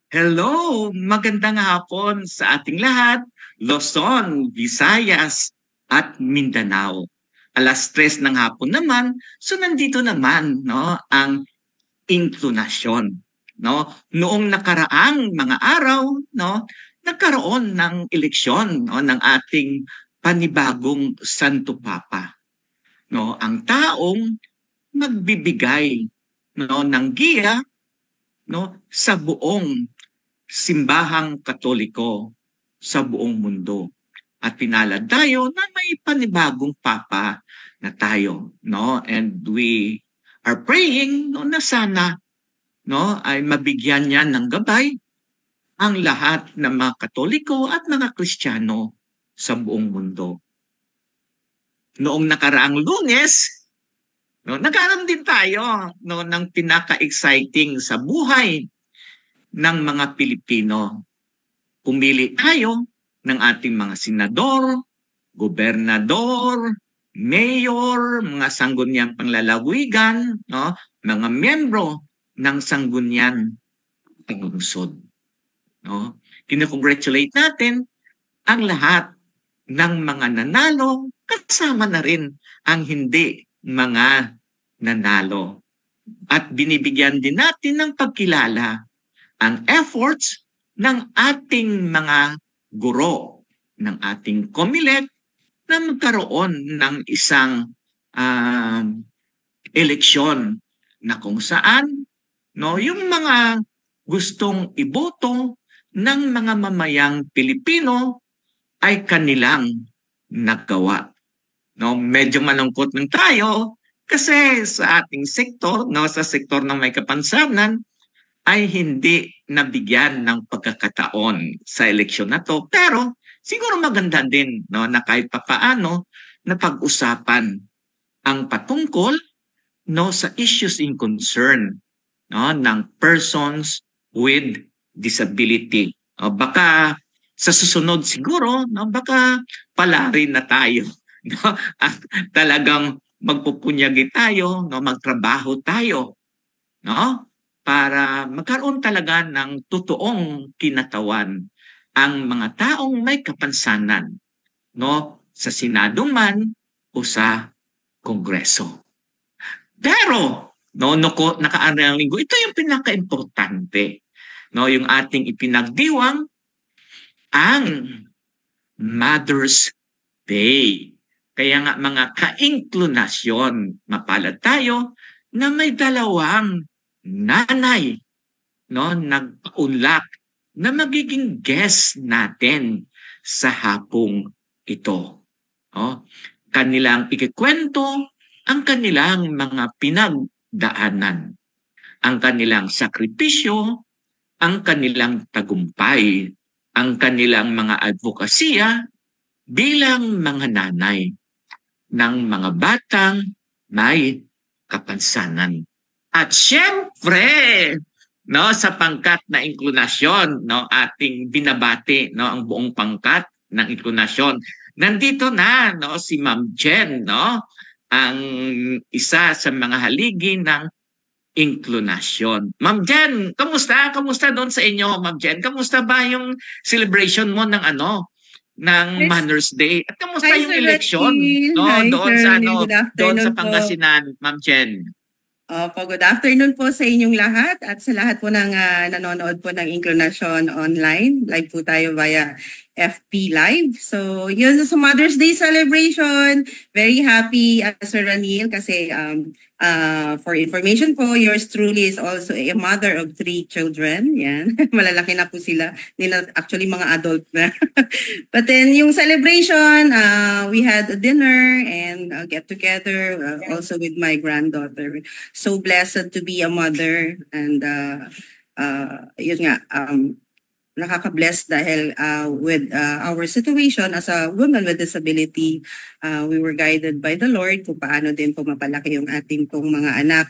Hello! Magandang hapon sa ating lahat, Luzon, Visayas, at Mindanao. Alas 3 ng hapon naman, so nandito naman ang inklunasyon. Noong nakaraang mga araw, nagkaroon ng eleksyon ng ating panibagong Santo Papa. Ang taong magbibigay ng giya sa buong simbahang Katoliko sa buong mundo. At pinalad tayo na may panibagong papa na tayo, And we are praying na sana ay mabigyan niya ng gabay ang lahat ng mga Katoliko at mga Kristiyano sa buong mundo. Noong nakaraang Lunes, nagkaroon din tayo ng pinaka-exciting sa buhay ng mga Pilipino. Pumili tayo ng ating mga senador, gobernador, mayor, mga sangguniang panglalawigan, mga miyembro ng sangguniang panglungsod. Kinocongratulate natin ang lahat ng mga nanalo, kasama na rin ang hindi mga nanalo. At binibigyan din natin ng pagkilala ang efforts ng ating mga guro, ng ating COMELEC na magkaroon ng isang eleksyon na kung saan yung mga gustong iboto ng mga mamayang Pilipino ay kanilang nagawa. Medyo malungkot ng tayo kasi sa ating sektor, sa sektor ng may kapansanan, ay hindi nabigyan ng pagkakataon sa eleksyon na to. Pero siguro maganda din na kahit papaano na pag-usapan ang patungkol sa issues in concern ng persons with disability. Baka sa susunod siguro, baka pala rin na tayo. At talagang magpupunyagi tayo, magtrabaho tayo. Para magkaroon talaga ng totoong kinatawan ang mga taong may kapansanan sa Senado man o sa Kongreso. Pero nakaarang linggo, ito yung pinaka-importante. Yung ating ipinagdiwang ang Mother's Day. Kaya nga mga ka-inklunasyon, mapalad tayo na may dalawang nanay nagpaunlak na magiging guest natin sa hapong ito. Kanilang ikikwento ang kanilang mga pinagdaanan, ang kanilang sakripisyo, ang kanilang tagumpay, ang kanilang mga advokasya bilang mga nanay ng mga batang may kapansanan. At syempre, sa pangkat na inklunasyon, ating binabati ang buong pangkat ng inklunasyon. Nandito na si Ma'am Jen, ang isa sa mga haligi ng inklunasyon. Ma'am Jen, kamusta? Kamusta doon sa inyo, Ma'am Jen? Kamusta ba yung celebration mo ng ng Mother's Day? At kamusta yung eleksyon doon sa doon sa Pangasinan, Ma'am Jen? Good afternoon po sa inyong lahat at sa lahat po ng nanonood po ng Inklunasyon Online. Live po tayo via FP Live. So, yun sa Mother's Day celebration. Very happy, Sir Ranil, kasi for information po, yours truly is also a mother of 3 children. Yan. Malalaki na po sila. Actually, mga adult na. But then, yung celebration, we had a dinner and get together also with my granddaughter. So blessed to be a mother and yun nga, nakaka-bless dahil with our situation as a woman with disability, we were guided by the Lord kung paano din po mapalaki yung ating pong mga anak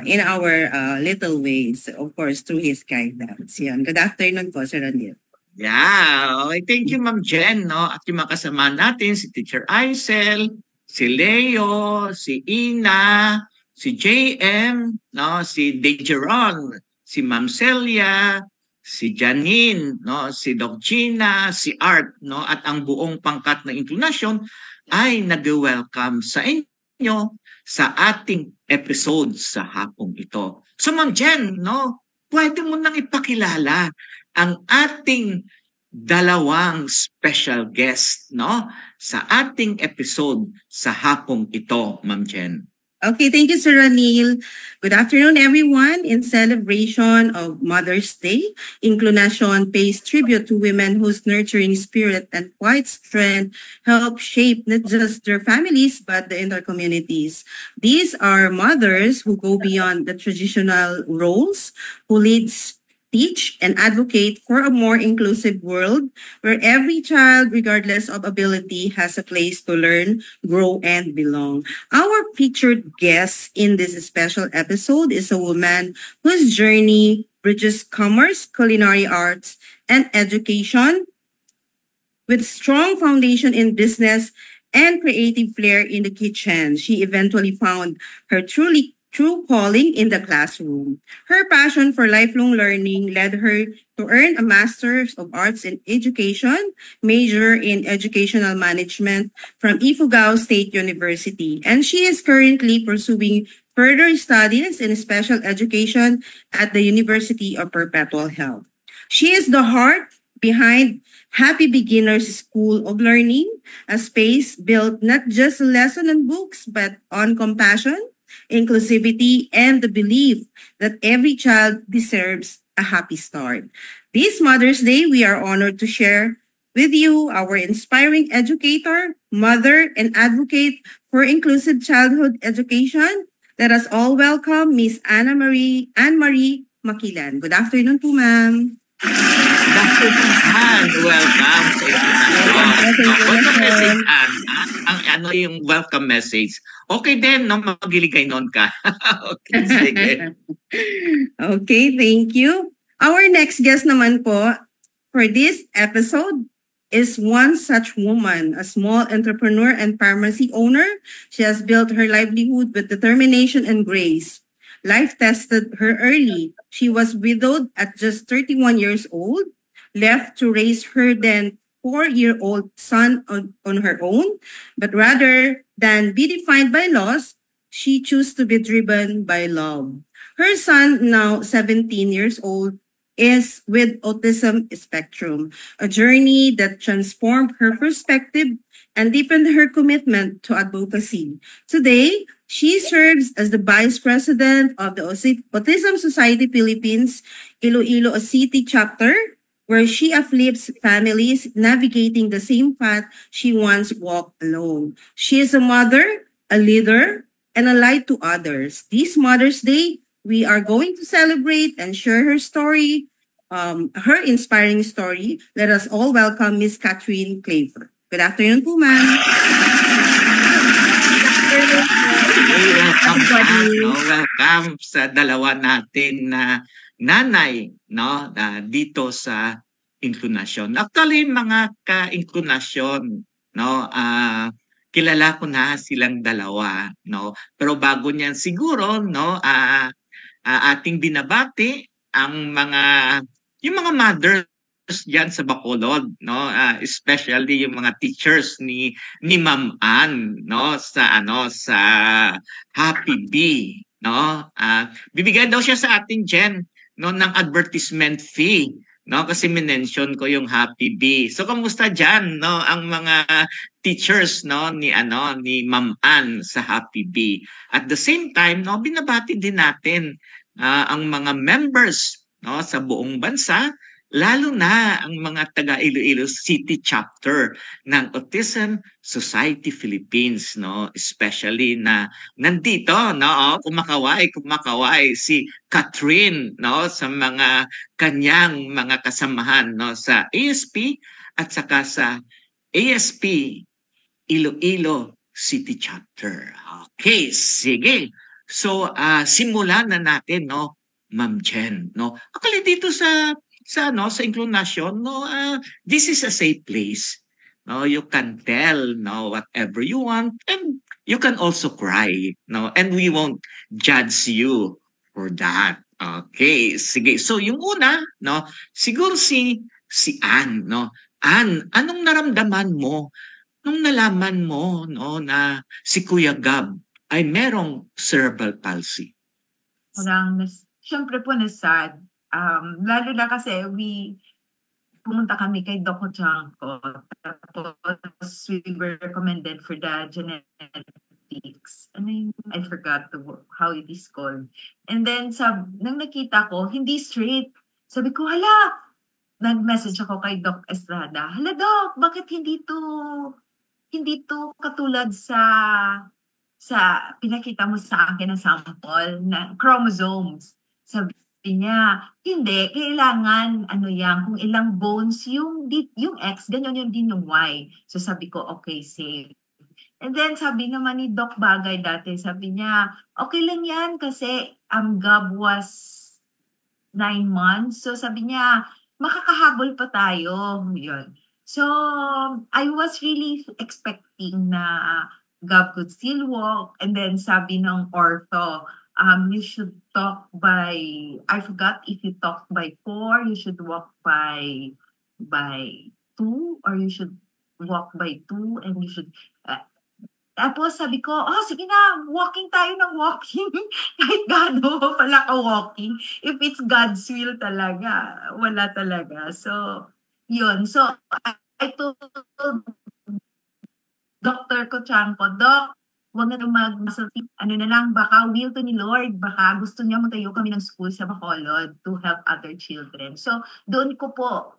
in our little ways, of course, through His guidance. Yan. Good afternoon po, Sir Ranil. Yeah, okay. Thank you, Ma'am Jen. At yung mga kasama natin, si Teacher Aisel, si Leo, si Ina, si JM, si Dejeron, si Ma'am Celia, si Janine, no, si Doc Gina, si Art, no, at ang buong pangkat na inklinasyon ay nag-welcome sa inyo sa ating episode sa hapong ito. So Ma'am Jen, no, pwede mo nang ipakilala ang ating dalawang special guest, no, sa ating episode sa hapong ito, Ma'am Jen. Okay, thank you, Sir Ranil. Good afternoon, everyone. In celebration of Mother's Day, Inclination pays tribute to women whose nurturing spirit and quiet strength help shape not just their families, but the entire communities. These are mothers who go beyond the traditional roles, who leads, teach, and advocate for a more inclusive world where every child, regardless of ability, has a place to learn, grow, and belong. Our featured guest in this special episode is a woman whose journey bridges commerce, culinary arts, and education with strong foundation in business and creative flair in the kitchen. She eventually found her true calling in the classroom. Her passion for lifelong learning led her to earn a Master's of Arts in Education, major in Educational Management from Ifugao State University. And she is currently pursuing further studies in special education at the University of Perpetual Health. She is the heart behind Happy Beginners School of Learning, a space built not just lesson and books, but on compassion, inclusivity, and the belief that every child deserves a happy start. This Mother's Day, we are honored to share with you our inspiring educator, mother, and advocate for inclusive childhood education. Let us all welcome Miss Anne-Marie Makilan. Good afternoon po, ma'am. Good afternoon, Anne. Welcome sa invitation. Welcome message, Anne. Ano yung welcome message? Okay din, no? Magiligay noon ka. Okay, sige. Okay, thank you. Our next guest naman po for this episode is one such woman, a small entrepreneur and pharmacy owner. She has built her livelihood with determination and grace. Life tested her early. She was widowed at just 31 years old, left to raise her then 4-year-old son on her own, but rather than be defined by loss, she chose to be driven by love. Her son, now 17 years old, is with autism spectrum, a journey that transformed her perspective and deepened her commitment to advocacy. Today, she serves as the Vice President of the Autism Society Philippines Iloilo City chapter, where she uplifts families navigating the same path she once walked alone. She is a mother, a leader, and a light to others. This Mother's Day, we are going to celebrate and share her story, her inspiring story. Let us all welcome Miss Catherine Claver. Good afternoon po, ma'am. Welcome sa dalawa natin na nanay, no, dito sa Inclination. Actually, mga ka-Inclination, no, kilala ko na silang dalawa, no. Pero bago niyan siguro, no, ating binabati ang yung mga mothers diyan sa Bacolod, no, especially yung mga teachers ni Ma'am Ann, no, sa Happy Bee, no. Bibigyan daw siya sa atin, Jen, no, ng advertisement fee, no, kasi minention ko yung Happy Bee. So kamusta diyan, no, ang mga teachers, no, ni Ma'am Ann sa Happy Bee. At the same time, no, binabati din natin ang mga members, no, sa buong bansa, lalo na ang mga taga Iloilo City chapter ng Autism Society Philippines, no, especially na nandito, no, kumakaway si Catherine, no, sa mga kanyang mga kasamahan, no, sa ASP at saka sa ASP Iloilo City chapter. Okay, sige. So simulan na natin, no, Ma'am Jen, no. Actually dito sa Inclination, no, this is a safe place. No, you can tell, no, whatever you want, and you can also cry, no, and we won't judge you for that. Okay, sige. So yung una, no, siguro si Ann, no. Ann, anong naramdaman mo nung nalaman mo, no, na si Kuya Gab ay merong cerebral palsy? Siyempre po na-sad. Lalo na kasi pumunta kami kay Doc Ochanko. Tapos we were recommended for the genetics. I forgot how it is called. And then nang nakita ko, hindi straight. Sabi ko, hala, nag-message ako kay Doc Estrada. Hala Doc, bakit hindi to katulad sa pinakita mo sa akin na sample na chromosomes. Sabi niya, hindi, kailangan kung ilang bones yung X, ganyan yun din yung Y. So sabi ko, okay, safe. And then sabi naman ni Doc Bagay dati, sabi niya, okay lang yan kasi Gab was 9 months. So sabi niya, makakahabol pa tayo. Yun. So I was really expecting na Gab could still walk. And then sabi ng ortho, you should talk by, I forgot if you talk by 4, you should walk by 2, or you should walk by 2, and you should, tapos sabi ko, sige na, walking tayo ng walking. Kahit gano pala ka walking. If it's God's will talaga, wala talaga. So, yun. So, I told Dr. Ochanko, Doc, huwag na mag-muscle team. Ano na lang, baka will to ni Lord. Baka gusto niya magtayo kami ng school sa Bacolod to help other children. So, doon ko po,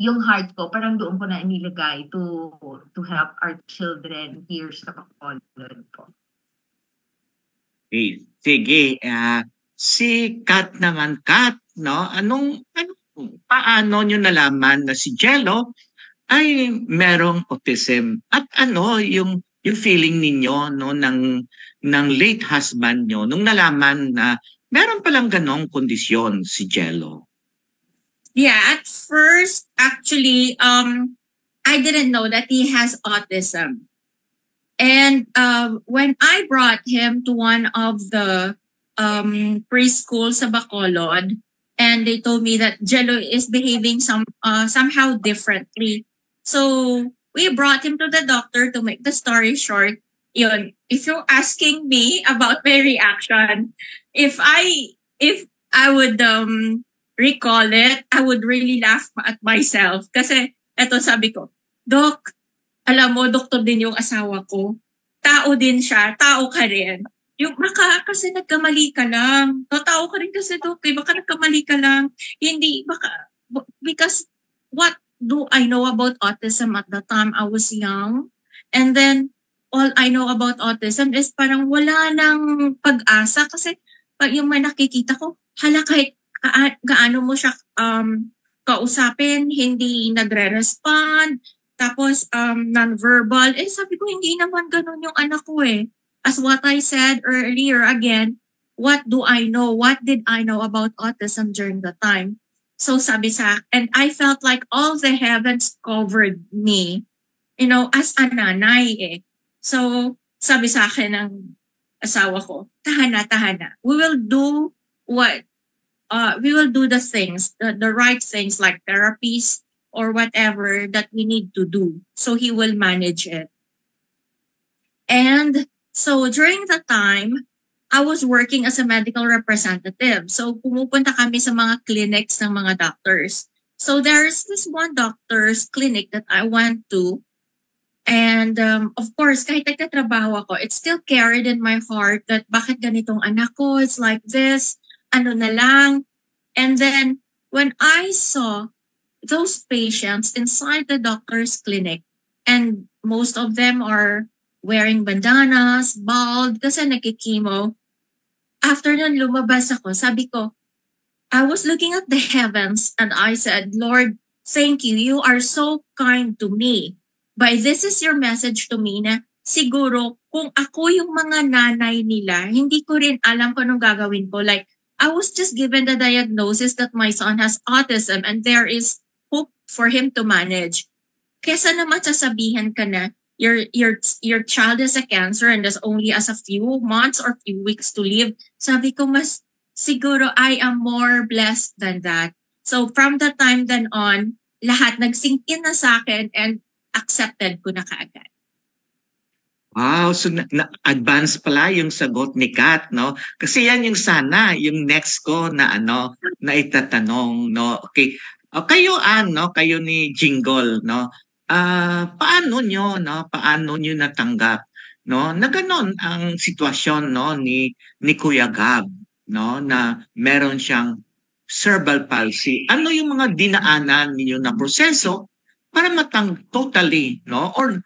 yung heart ko, parang doon ko na inilagay to help our children here sa Bacolod po. Okay. Sige, si Kat naman, Kat, no? Paano nyo nalaman na si Jello ay merong autism? At ano yung feeling ninyo, no, ng late husband nyo nung nalaman na meron palang ganong kondisyon si Jello? Yeah, at first, actually, I didn't know that he has autism. And when I brought him to one of the preschools sa Bacolod, and they told me that Jello is behaving somehow differently. So we brought him to the doctor. To make the story short, yun, if you're asking me about my reaction, if I would recall it, I would really laugh at myself. Kasi eto sabi ko, Doc, alam mo, doktor din yung asawa ko. Tao din siya, tao ka rin. Yung kasi nagkamali ka lang. Tao ka rin kasi, Doc, baka nagkamali ka lang. Hindi, because what do I know about autism at the time I was young? And then, all I know about autism is parang wala nang pag-asa kasi pag yung may nakikita ko, hala kahit gaano mo siya kausapin, hindi nagre-respond, tapos non-verbal. Sabi ko, hindi naman ganun yung anak ko eh. As what I said earlier, again, what do I know? What did I know about autism during the time? So sabi and I felt like all the heavens covered me, as a nanay eh. So sabi sa akin ng asawa ko, tahana. We will do the things, the right things like therapies or whatever that we need to do. So he will manage it. And so during the time, I was working as a medical representative. So pumupunta kami sa mga clinics ng mga doctors. So there's this one doctor's clinic that I went to. And of course, kahit nagtatrabaho ako, it's still carried in my heart that bakit ganitong anak ko, it's like this, ano na lang. And then when I saw those patients inside the doctor's clinic, and most of them are wearing bandanas, bald, kasi nagkikimo. After nun, lumabas ako. Sabi ko, I was looking at the heavens and I said, Lord, thank you. You are so kind to me. But this is your message to me na siguro kung ako yung mga nanay nila, hindi ko rin alam kung anong gagawin ko. Like, I was just given the diagnosis that my son has autism and there is hope for him to manage. Kesa naman sasabihan ka na, your child has a cancer and there's only as a few months or few weeks to live. Sabi ko, mas siguro I am more blessed than that. So from the time then on, lahat nag-sink in na sa akin and accepted ko na kaagad. Wow, so advance pala yung sagot ni Kat, no? Kasi yan yung sana, yung next ko na na itatanong, no? Okay. Kayo kayo ni Jingle, no? Paano nyo natanggap, no? Na ganon ang sitwasyon, no, ni Kuya Gab, no, na meron siyang cerebral palsy. Ano yung mga dinaanan niyo na proseso para totally, no, or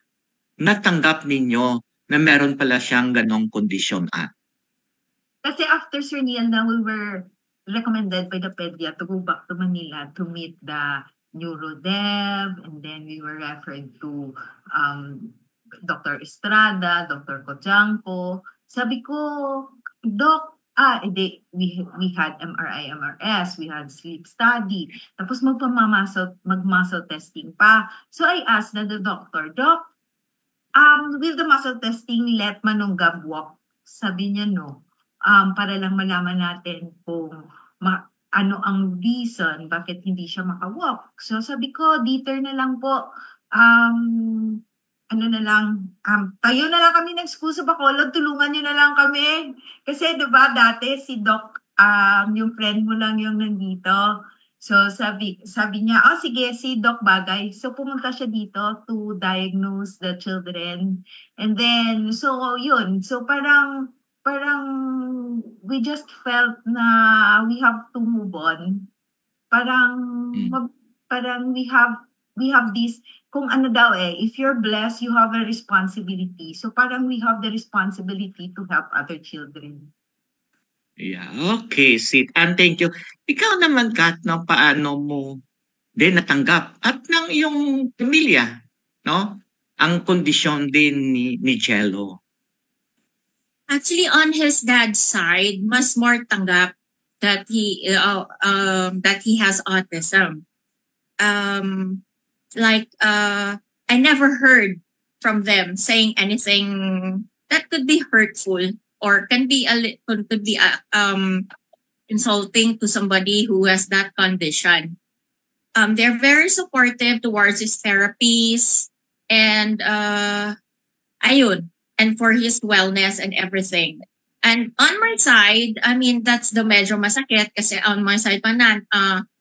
natanggap ninyo na meron pala siyang ganong kondisyon Kasi after Sir Nian na we were recommended by the pedia to go back to Manila to meet the neurodev, and then we were referred to Dr. Estrada, Dr. Kojangko. Sabi ko, Doc, we had MRI, MRS, we had sleep study, tapos mag-muscle testing pa. So I asked the doctor, Doc, will the muscle testing let Manong Gab walk? Sabi niya no. Para lang malaman natin kung ano ang reason bakit hindi siya makawalk. So sabi ko, diter na lang po. Tayo na lang kami nag-school sa Bacolod, tulungan niyo na lang kami. Kasi diba dati si Doc, yung friend mo lang yung nandito. So sabi niya, sige, si Doc bagay. So pumunta siya dito to diagnose the children. And then, so yun. So parang we just felt na we have to move on. Parang we have this, kung ano daw if you're blessed, you have a responsibility. So parang we have the responsibility to help other children. Yeah, okay, Sid. And thank you. Ikaw naman, Kat, no, paano mo din natanggap at ng iyong pamilya, no? Ang kondisyon din ni Jello. Actually, on his dad's side, mas more tanggap that he has autism. I never heard from them saying anything that could be hurtful or could be insulting to somebody who has that condition. They're very supportive towards his therapies and and for his wellness and everything. And on my side, I mean, that's the medyo masakit kasi on my side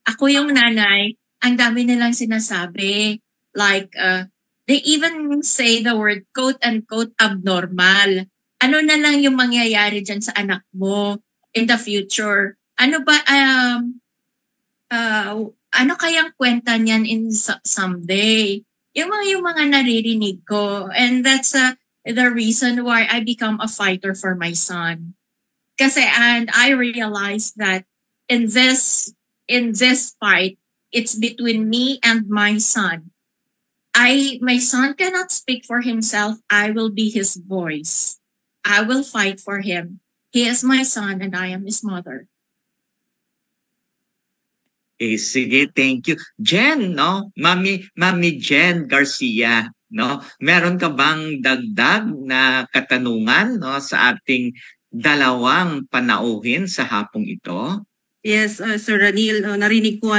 ako yung nanay, ang dami nilang sinasabi. Like, they even say the word quote-unquote abnormal. Ano na lang yung mangyayari dyan sa anak mo in the future? Ano ba, ano kayang kwenta niyan in someday? Yung mga naririnig ko. And that's the reason why I become a fighter for my son. And I realized that in this fight, it's between me and my son. My son cannot speak for himself. I will be his voice. I will fight for him. He is my son and I am his mother. Sige, thank you. Jen, no? Mami Jen Garcia, no? Meron ka bang dagdag na katanungan, no, sa ating dalawang panauhin sa hapong ito? Yes, Sir Ranil, narinig ko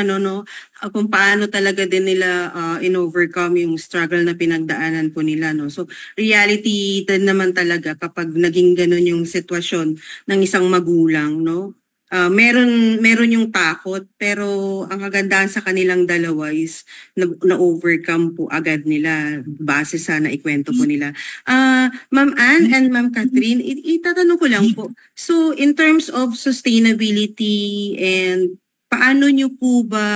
kung paano talaga din nila in-overcome yung struggle na pinagdaanan po nila, no. So reality din naman talaga kapag naging ganun yung sitwasyon ng isang magulang, no. Meron yung takot, pero ang kagandahan sa kanilang dalawa is na-overcome po agad nila base sa naikwento po nila. Ma'am Ann and Ma'am Catherine, itatanong ko lang po. So in terms of sustainability and paano nyo po ba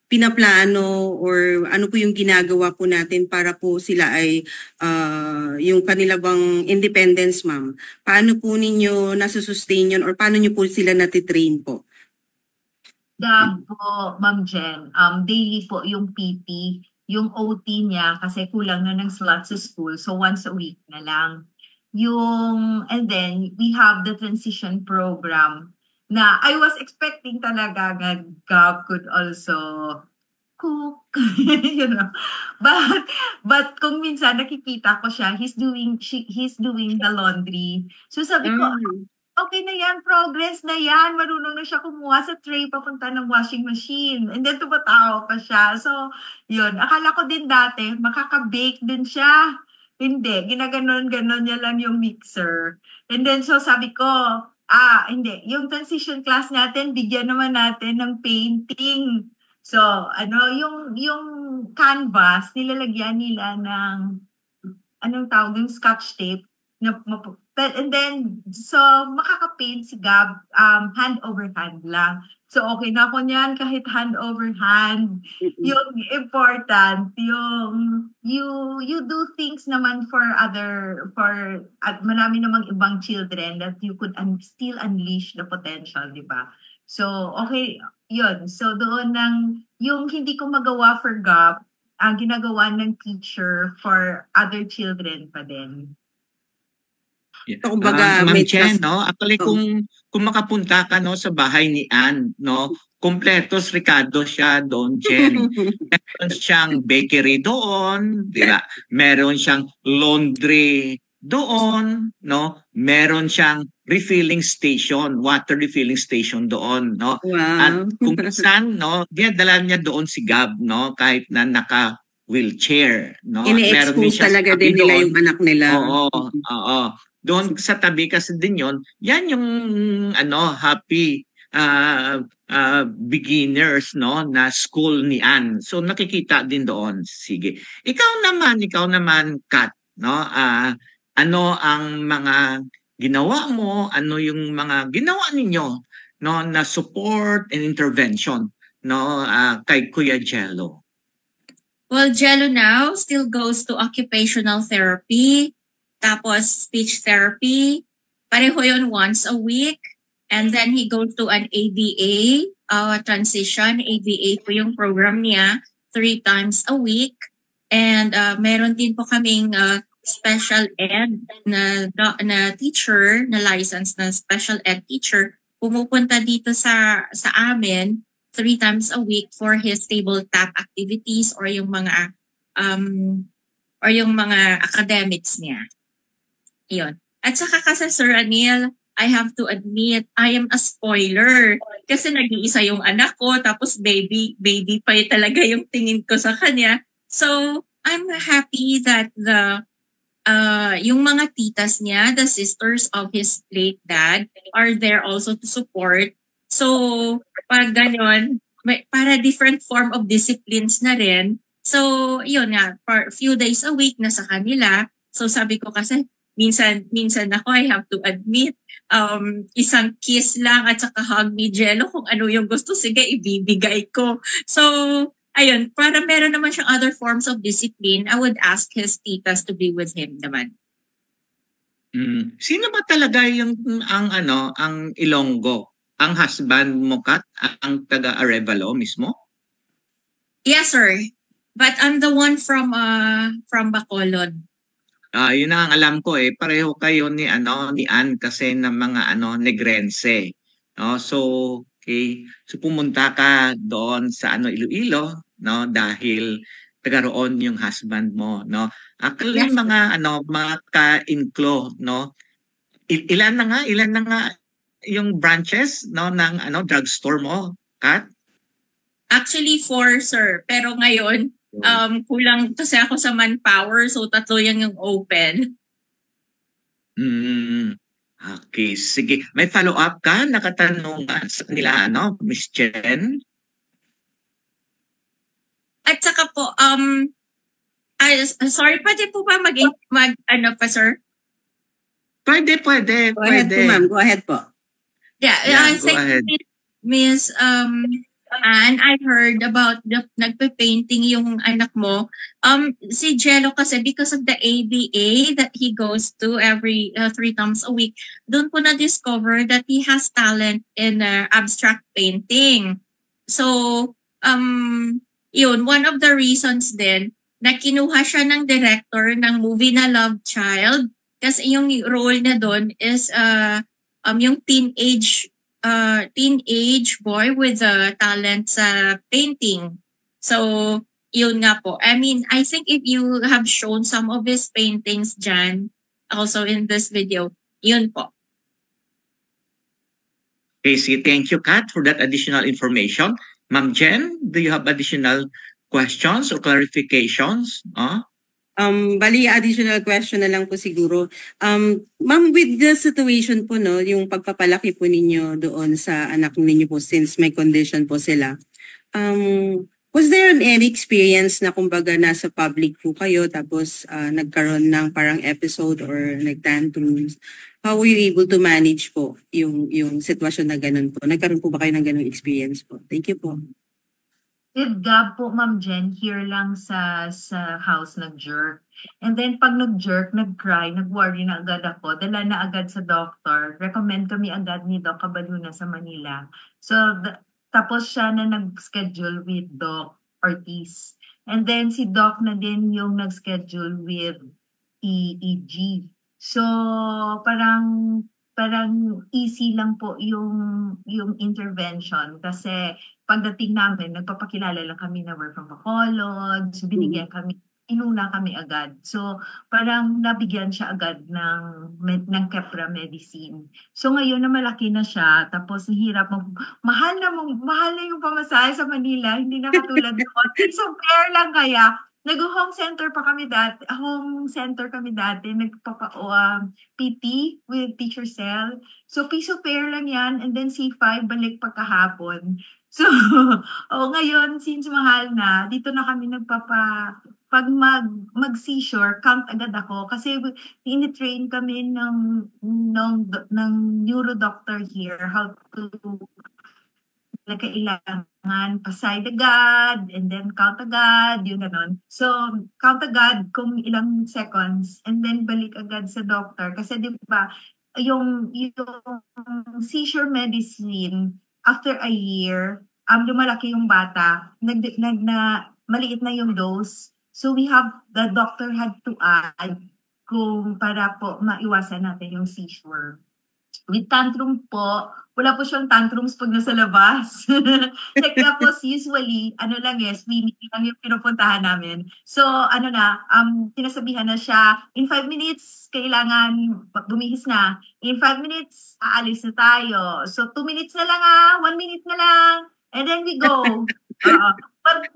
pinaplano or ano po yung ginagawa po natin para po sila ay yung kanila bang independence, ma'am? Paano po ninyo nasusustain yun or paano nyo po sila natitrain po? Po, Ma'am Jen, daily po yung PT, yung OT niya kasi kulang na ng slot sa school, so once a week na lang. And then we have the transition program na I was expecting talaga that God could also cook, you know. But kung minsan nakikita ko siya, he's doing the laundry. So sabi ko, okay na yan, progress na yan. Marunong na siya kumuha sa tray papunta ng washing machine. And then tumatawa pa siya. So, yun. Akala ko din dati, makaka-bake din siya. Hindi. Ginaganon-ganon niya lang yung mixer. And then, so sabi ko, hindi. Yung transition class natin, bigyan naman natin ng painting. So, yung canvas, nilalagyan nila ng, anong tawag, yung scotch tape. And then, so, makaka-paint si Gab, hand over hand lang. So, okay na ako niyan kahit hand over hand. Yung important, yung you do things naman for marami namang ibang children that you could still unleash the potential, di ba? So, okay, yun. So, doon yung hindi ko magawa for Gab, ang ginagawa ng teacher for other children pa din. So, kumbaga, Ma'am Chen, no? Actually, kung makapunta ka no sa bahay ni Ann, no, kompletos Ricardo siya doon, Chen. Meron siyang bakery doon, di ba? Meron siyang laundry doon, no? Meron siyang refilling station, water refilling station doon, no? Wow. At kung saan, no, dinadala niya doon si Gab, no, kahit na naka-wheelchair, no? Ini-expose talaga din nila yung anak nila. Oo. Doon sa tabi kasi din yon, yan yung happy beginners no na school ni Ann. So nakikita din doon. Sige. Ikaw naman Kat, no? Ano ang mga ginawa mo? Ano yung mga ginawa ninyo no na support and intervention no kay Kuya Jello? Well, Jello now still goes to occupational therapy. Tapos speech therapy, pareho yun once a week. And then he goes to an ABA transition. ABA po yung program niya 3 times a week. And meron din po kaming special ed na teacher, na licensed na special ed teacher. Pumupunta dito sa amin 3 times a week for his tabletop activities or yung mga academics niya. Yun. At saka kasi Sir Anil, I have to admit, I am a spoiler. Kasi nag-iisa yung anak ko, tapos baby pa talaga yung tingin ko sa kanya. So, I'm happy that yung mga titas niya, the sisters of his late dad, are there also to support. So, pag ganon, para different form of disciplines na rin. So, yun nga, for a few days a week nasa kanila. So, sabi ko kasi, minsan ako, I have to admit, isang kiss lang at saka hug ni Jello, kung ano yung gusto, sige, ibibigay ko. So, ayun, para meron naman siyang other forms of discipline, I would ask his titas to be with him naman. Sino ba talaga ang Ilonggo? Ang husband mo, Kat? Ang taga Arevalo mismo? Yes, sir. But I'm the one from Bacolod. Yun ang alam ko pareho kayo ni Ann kasi ng mga Negrense. No? So, okay. So pumunta ka doon sa Iloilo, no, dahil taga roon yung husband mo, no. Actually, yes, mga ka-inclo, no. Ilan na nga yung branches no ng drugstore mo, Kat? Actually 4, sir. Pero ngayon kulang kasi ako sa manpower, so 3 yung open. Okay, sige. May follow-up ka? Nakatanungan sa nila, Miss Jen? At saka po, sorry, pwede po ba pa, sir? Pwede. Go ahead po, ma'am. Go ahead po. Yeah, go ahead. Miss, and I heard about nagpe-painting yung anak mo. Si Jello kasi, because of the ABA that he goes to every 3 times a week, doon po na-discover that he has talent in abstract painting. So, yun, one of the reasons din na kinuha siya ng director ng movie na Love Child, kasi yung role na doon is yung teenage boy with talent sa painting. So, yun nga po. I mean, I think if you have shown some of his paintings, Jan, also in this video, yun po. Casey, thank you, Kat, for that additional information. Ma'am Jen, do you have additional questions or clarifications? Bali, additional question na lang po siguro. Ma'am, with the situation po, no, yung pagpapalaki po ninyo doon sa anak ninyo po since may condition po sila, was there any experience na kumbaga nasa public po kayo tapos nagkaroon ng parang episode or nag-tantrums? How were you able to manage po yung sitwasyon na ganun po? Nagkaroon po ba kayo ng ganung experience po? Thank you po. With Gab po, Ma'am Jen, here lang sa house nag-jerk. And then pag nag-jerk, nag-cry, nag-worry na agad ako. Dala na agad sa doctor. Recommend kami agad ni Doc Cabaluna sa Manila. So, tapos siya na nag-schedule with Doc Ortiz. And then si Doc na din yung nag-schedule with EEG. So, parang easy lang po yung intervention kasi pagdating namin, nagpapakilala lang kami na we're from Bacolod, so binigyan kami, inuna kami agad. So, parang nabigyan siya agad ng Keppra medicine. So, ngayon na malaki na siya, tapos hirap mahal na yung pamasahe sa Manila, hindi na katulad noon. So, fair lang kaya, nag-home center kami dati, PT with Teacher Cell. So, piso fare lang yan, and then C5, balik pagkahapon. So, ngayon, since mahal na, dito na kami pag mag-seizure, count agad ako. Kasi ini-train kami ng neurodoctor here, how to na kailangan paside agad, and then count agad, yun ganon. So, count agad kung ilang seconds, and then balik agad sa doctor. Kasi di ba, yung seizure medicine, after a year, lumalaki yung bata, maliit na yung dose. So, the doctor had to add para po maiwasan natin yung seizure. With tantrum po, wala po siyang tantrums pag nasa labas. Tapos usually, swimming lang yung pinupuntahan namin. So, tinasabihan na siya, in 5 minutes, kailangan bumihis na. In 5 minutes, aalis na tayo. So, 2 minutes na lang 1 minute na lang, and then we go.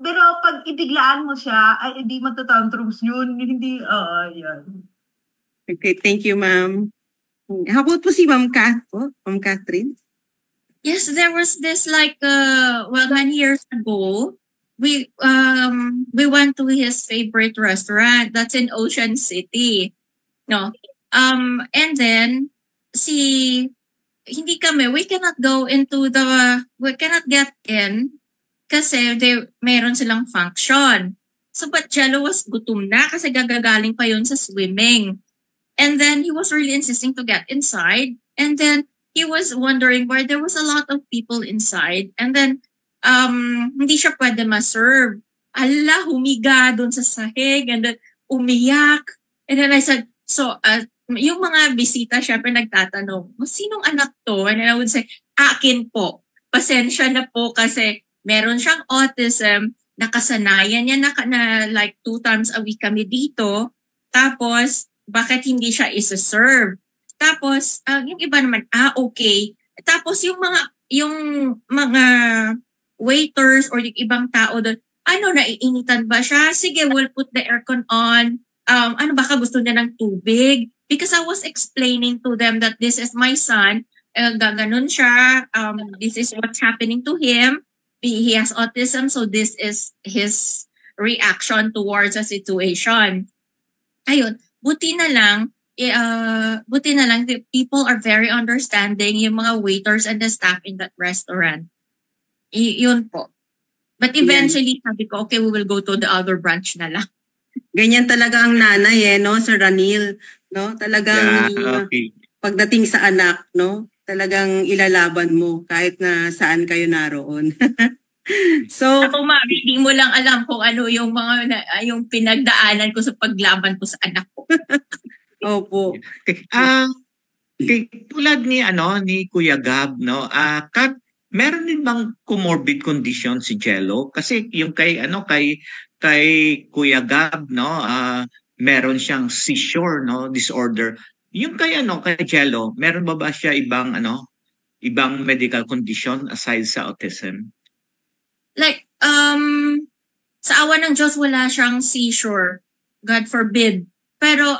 Pero pag ibiglaan mo siya, ay hindi magta-tantrums yun. Hindi, yan. Okay, thank you, ma'am. How about po si Ma'am Kat po? Ma'am Catherine? Yes, there was this 9 years ago, we went to his favorite restaurant that's in Ocean City. No. And then we cannot get in kasi meron silang function. So but Jello was gutom na kasi gagagaling pa yun sa swimming. And then he was really insisting to get inside. And then he was wondering why there was a lot of people inside. And then hindi siya pwede ma-serve. Humiga doon sa sahig and then umiyak. And then I said, yung mga bisita syempre nagtatanong, sinong anak to? And then I would say, akin po. Pasensya na po kasi meron siyang autism, nakasanayan niya na like 2 times a week kami dito. Tapos, bakit hindi siya isa-serve? Tapos, yung iba naman, okay. Tapos, yung mga waiters or yung ibang tao doon, naiinitan ba siya? Sige, we'll put the aircon on. Baka gusto niya ng tubig? Because I was explaining to them that this is my son. Gaganon siya. This is what's happening to him. He has autism, so this is his reaction towards a situation. Ayun. Buti na lang, people are very understanding, yung mga waiters and the staff in that restaurant. Yun po. But eventually, sabi ko, okay, we will go to the other branch na lang. Ganyan talaga ang nanay, no, Sir Ranil, no? Talagang pagdating sa anak, no? Talagang ilalaban mo kahit na saan kayo naroon. So, ako hindi mo lang alam kung ano yung yung pinagdaanan ko sa paglaban ko sa anak ko. Opo. Tulad ni Kuya Gab, no? meron din bang comorbid condition si Jello? Kasi yung kay Kuya Gab, no, meron siyang seizure, no, disorder. Yung kay Jello, meron ba siya ibang medical condition aside sa autism? Like, sa awa ng Diyos, wala siyang seizure. God forbid. Pero,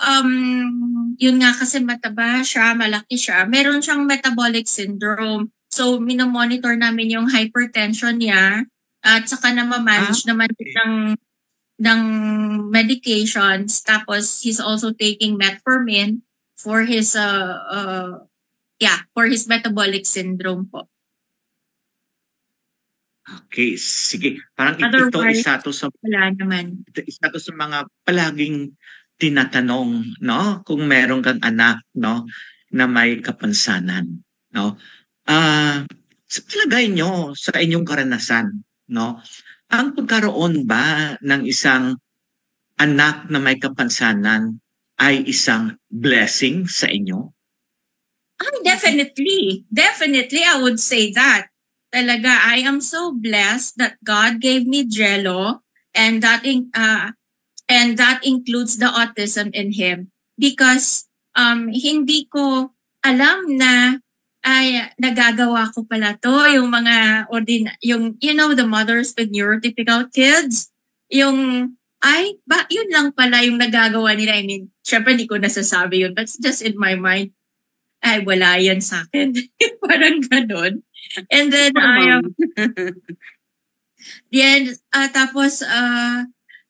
yun nga kasi mataba siya, malaki siya. Meron siyang metabolic syndrome. So, minomonitor namin yung hypertension niya at saka na ma-manage naman ng medications. Tapos, he's also taking metformin for his for his metabolic syndrome po. Okay, sige. Parang Otherwise, isa to sa wala naman. isa to sa mga palaging tinatanong, no, kung meron kang anak, no, na may kapansanan, no. Sa palagay nyo, sa inyong karanasan, no, ang pagkaroon ba ng isang anak na may kapansanan ay isang blessing sa inyo? Definitely. Definitely, I would say that. Talaga, I am so blessed that God gave me Jello, and that includes the autism in him, because hindi ko alam na ay nagagawa ko pala to, yung mga the mothers with neurotypical kids, yun lang pala yung nagagawa nila. I mean, syempre hindi ko nasasabi yun, but just in my mind, ay wala yan sa akin. Parang ganun. And then tapos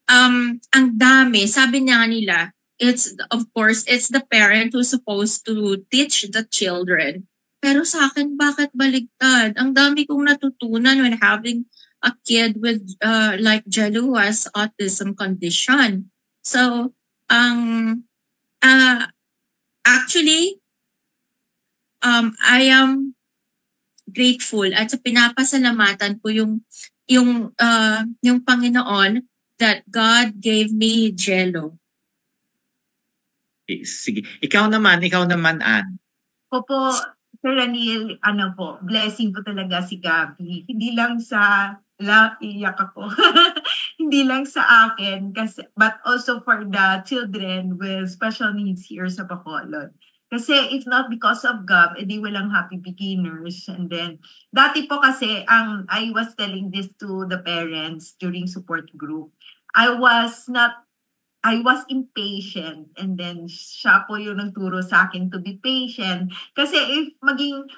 ang dami, sabi niya nila, it's the parent who's supposed to teach the children. Pero sa akin, bakit baligtad? Ang dami kong natutunan when having a kid with like Jello who has autism condition. So actually I am grateful at sa pinapasalamatan ko yung Panginoon that God gave me Jello. Sige. Ikaw naman, Ann. Po, Sir Raniel, blessing po talaga si Gabby. Hindi lang iyak ako. Hindi lang sa akin, but also for the children with special needs here sa Bacolod. Kasi if not because of Gab, edi walang happy beginners. And then, dati po kasi, I was telling this to the parents during support group. I was impatient, and then siya po yung nagturo sa akin to be patient. Kasi if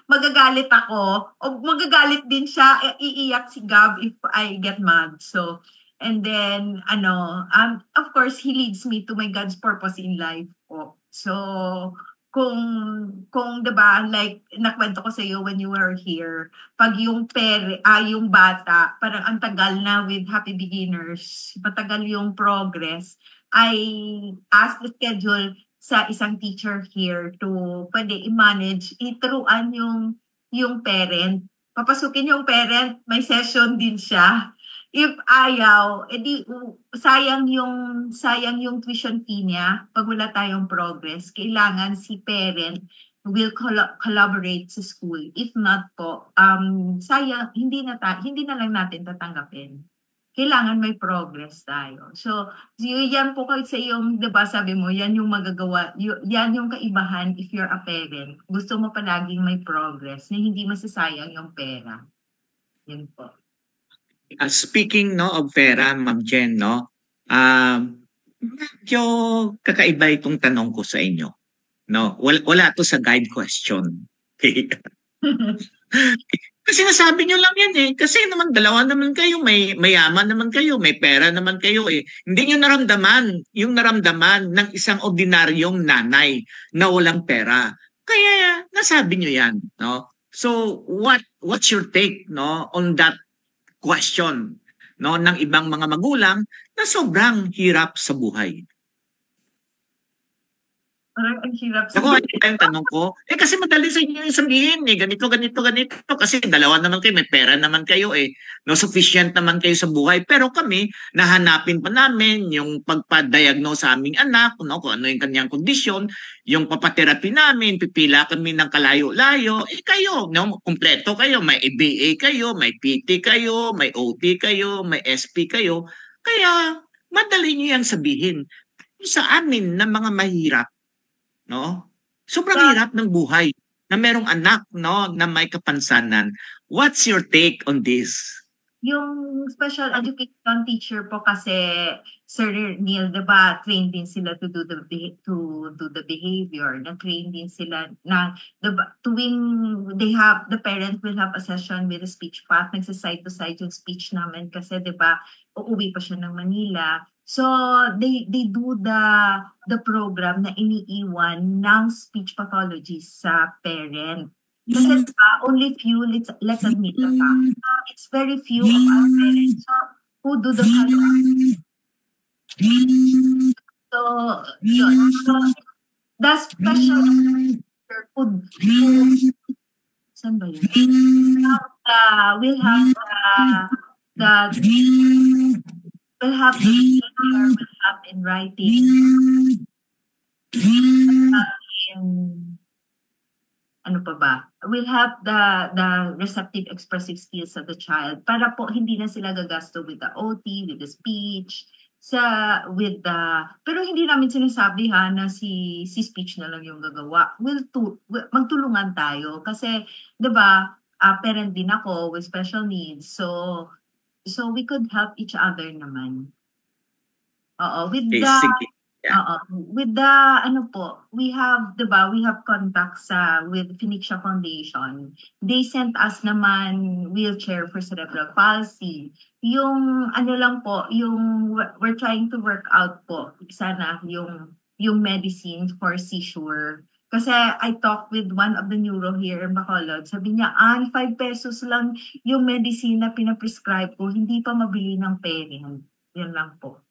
magagalit ako, o magagalit din siya, iiyak si Gab if I get mad. So, and then, of course, he leads me to my God's purpose in life po. So, kung diba, like nakwento ko sa iyo when you were here, pag yung yung bata, parang ang tagal na with happy beginners, matagal yung progress, I asked the schedule sa isang teacher here to pwede i-manage, ituruan yung parent. Papasukin yung parent, may session din siya. If ayaw, edi sayang yung tuition fee niya pag wala tayong progress. Kailangan si parent will collaborate sa school. If not po, sayang, hindi na lang natin tatanggapin. Kailangan may progress tayo. So yan po sa yung, diba sabi mo, yan yung magagawa, yan yung kaibahan if you're a parent. Gusto mo palaging may progress na hindi masasayang yung pera. Yan po. Speaking of pera, Ma'am Jen, medyo kakaiba itong tanong ko sa inyo. No, wala to sa guide question. Okay. Kasi nasabi nyo lang yan eh. Kasi naman dalawa naman kayo, may mayaman naman kayo, may pera naman kayo eh. Hindi nyo naramdaman yung naramdaman ng isang ordinaryong nanay na walang pera. Kaya nasabi nyo yan, no? So what's your take, no, on that question, no, ng ibang mga magulang na sobrang hirap sa buhay? Parang ang hirap Ako, ano pa yung tanong ko? Kasi madali sa inyo yung sabihin ganito, ganito, ganito. Kasi dalawa naman kayo, may pera naman kayo No, sufficient naman kayo sa buhay. Pero kami, nahanapin pa namin yung pagpa-diagnose sa aming anak, no, kung ano yung kanyang kondisyon, yung papaterapi namin, pipila kami ng kalayo-layo. Kayo, no, kumpleto kayo. May EBA kayo, may PT kayo, may OT kayo, may SP kayo. Kaya, madali nyo yung sabihin. Sa amin na mga mahirap, no? Sobrang hirap ng buhay na merong anak, no, na may kapansanan. What's your take on this? Yung special education teacher po kasi, Sir Neil, diba, trained din sila to do the behavior. Na-train din sila na, diba, tuwing the parent will have a session with a speech path, nagsaside to side yung speech namin kasi, diba, uuwi pa siya ng Manila. So they do the program na iniiwan ng speech pathologist sa parent. Kasi only few, let's admit the fact, it's very few of our parents who do the follow-up. So, yun. So, the special food, saan ba yun? We'll have in writing. Ano pa ba? We'll have the receptive expressive skills of the child para po hindi na sila gagasto with the OT, with the speech, pero hindi namin sinasabi na si speech na lang yung gagawa. Magtulungan tayo kasi 'di ba, parent din ako with special needs. So we could help each other naman. Oo, with we have contacts with Phoenicia Foundation. They sent us naman wheelchair for cerebral palsy. Yung lang po, yung we're trying to work out po sana yung medicine for seizure. Kasi I talked with one of the neuro here in Bacolod. Sabi niya, 5 pesos lang yung medicine na pinaprescribe ko, hindi pa mabili ng parent. Yan lang po.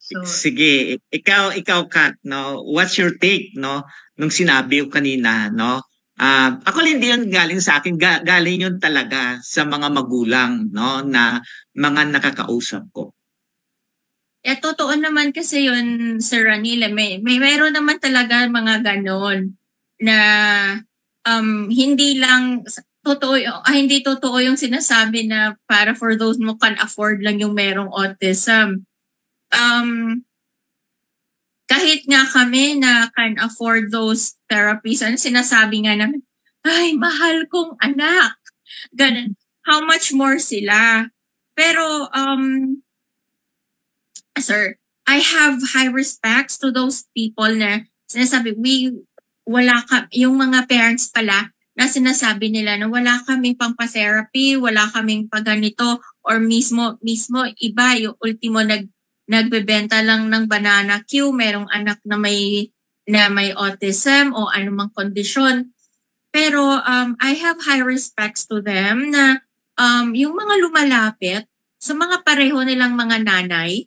So, sige, ikaw Kat, no? What's your take, no? Nung sinabi ko kanina, no? Ako hindi yun galing sa akin, galing yun talaga sa mga magulang, no? Na mga nakakausap ko. Totoo naman kasi yun, Sir Ranil. Mayroon naman talaga mga ganon na hindi lang hindi totoo yung sinasabi na para for those mo can afford lang yung merong autism. Kahit nga kami na can afford those therapies, sinasabi nga namin, ay, mahal kong anak. Ganun. How much more sila? Pero, sir, I have high respects to those people na sinasabi, yung mga parents pala na sinasabi nila na wala kaming pang-therapy, wala kaming pag-ganito, or mismo iba, yung ultimo nagbebenta lang ng banana Q, merong anak na may autism o anumang kondisyon. Pero I have high respects to them na yung mga lumalapit sa mga pareho nilang mga nanay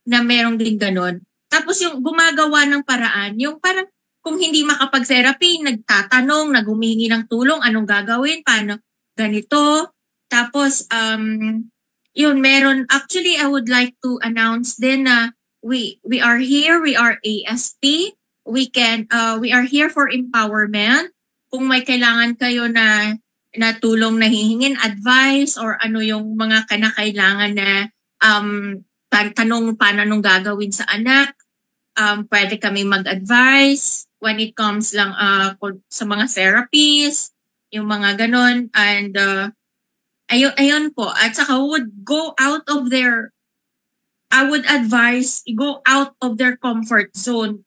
na merong din ganon. Tapos yung gumagawa ng paraan, yung parang kung hindi makapag-therapy, nagtatanong, naghumingi ng tulong, anong gagawin, paano ganito. Tapos yun, meron. Actually, I would like to announce din na we are here. We are ASP. We are here for empowerment. Kung may kailangan kayo na tulong na hihingin, advice, or ano yung mga kanakailangan na tanong paano nung gagawin sa anak, pwede kami mag-advise when it comes lang sa mga therapies, yung mga ganon. And ayun po. At saka I would advise, go out of their comfort zone.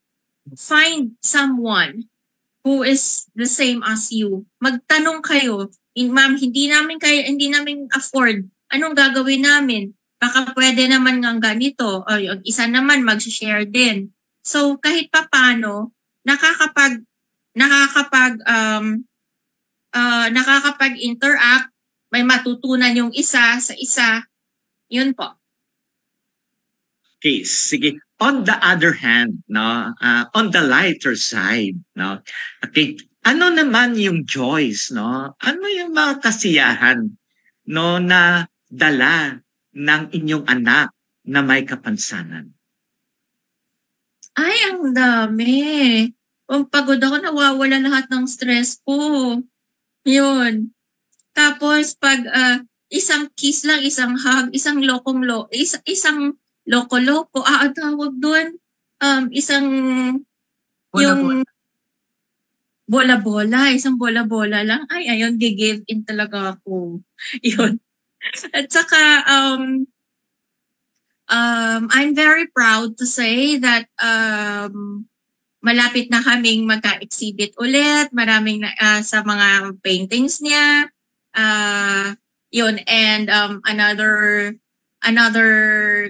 Find someone who is the same as you. Magtanong kayo, ma'am, hindi namin afford. Anong gagawin namin? Baka pwede naman ng ganito. O yung isa naman mag-share din. So kahit papaano, nakakapag-interact, may matutunan yung isa sa isa. Yun po. Okay, sige. on the other hand, no, on the lighter side, no. Okay, ano naman yung joys, no? Ano yung mga kasiyahan, no, na dala ng inyong anak na may kapansanan? Ay, ang dami. Kung pagod ako, nawawala lahat ng stress ko. Yun. Tapos pag isang kiss lang, isang hug, isang isang loko-loko, ang tawag doon, isang yung bola-bola, isang bola-bola lang. Ay, ayun, give in talaga ako. Yun. At saka, I'm very proud to say that malapit na kaming magka-exhibit ulit. Maraming sa mga paintings niya. Yun. And another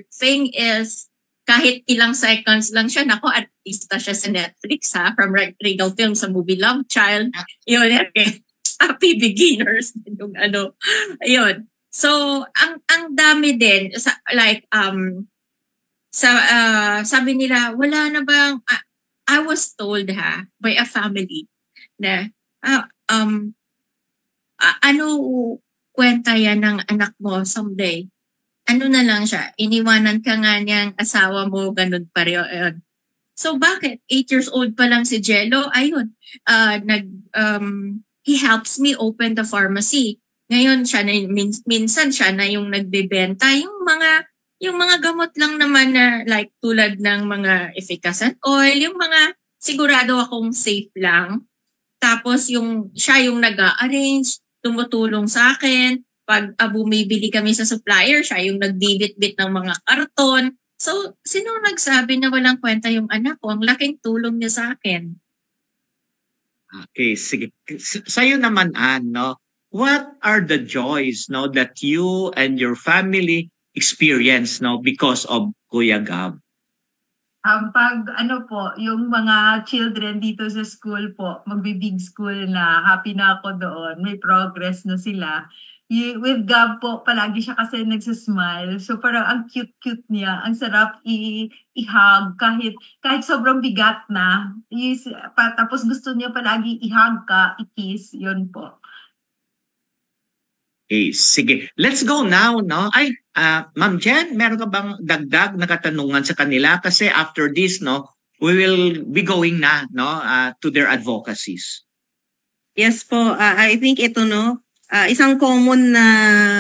thing is, kahit ilang seconds lang siya, nako, artista siya sa Netflix, ha? From Regal Films sa movie Love Child. Yun, okay. Happy Beginners. Yung ano. Yun. So, ang dami din, sabi nila, wala na bang, I was told by a family na, ano kwenta yan ng anak mo someday? Ano na lang siya, iniwanan ka nga niyang asawa mo, ganun pa rin. So, bakit? 8 years old pa lang si Jello, ayun, he helps me open the pharmacy. Ngayon siya na minsan siya na yung nagbebenta yung mga gamot lang naman na like tulad ng mga efficacy oil, yung mga sigurado akong safe lang. Tapos siya yung nag-a-arrange, tumutulong sa akin. Pag bumibili kami sa supplier, siya yung nagbibit-bit ng mga karton. So, sino nagsabi na walang kwenta yung anak ko? Ang laking tulong niya sa akin. Okay, sige. Sa'yo naman, Ann, no? What are the joys, no, that you and your family experience, no, because of Kuya Gab? Pag yung mga children dito sa school po, magbi-big school na, happy na ako doon, may progress na sila. With Gab po, palagi siya kasi nagsasmile. So parang ang cute-cute niya, ang sarap i-hug kahit sobrang bigat na. Tapos gusto niya palagi i-hug ka, i-kiss, yun po. Okay, sige. Let's go now, no? Ay, Ma'am Jen, meron ka bang dagdag na katanungan sa kanila? Kasi after this, no, we will be going na, no, to their advocacies. Yes po, I think ito, no, isang common na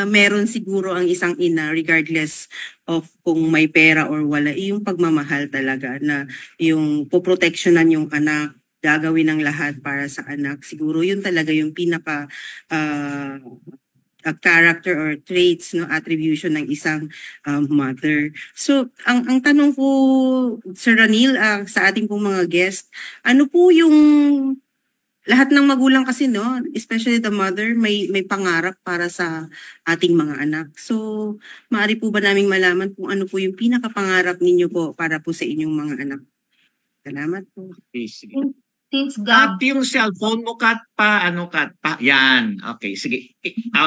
meron siguro ang isang ina regardless of kung may pera or wala, yung pagmamahal talaga na yung poproteksyonan yung anak, gagawin ng lahat para sa anak. Siguro yun talaga yung pinaka character or traits, no, attribution ng isang mother. So ang tanong ko, Sir Ranil, sa ating pong mga guest, ano po yung lahat ng magulang kasi, no, especially the mother, may pangarap para sa ating mga anak. So maaari po ba naming malaman kung ano po yung pinakapangarap ninyo po para po sa inyong mga anak? Salamat po. Okay, sige. Since Gab, Kat yung cellphone mo, Kat pa. Yan. Okay, sige.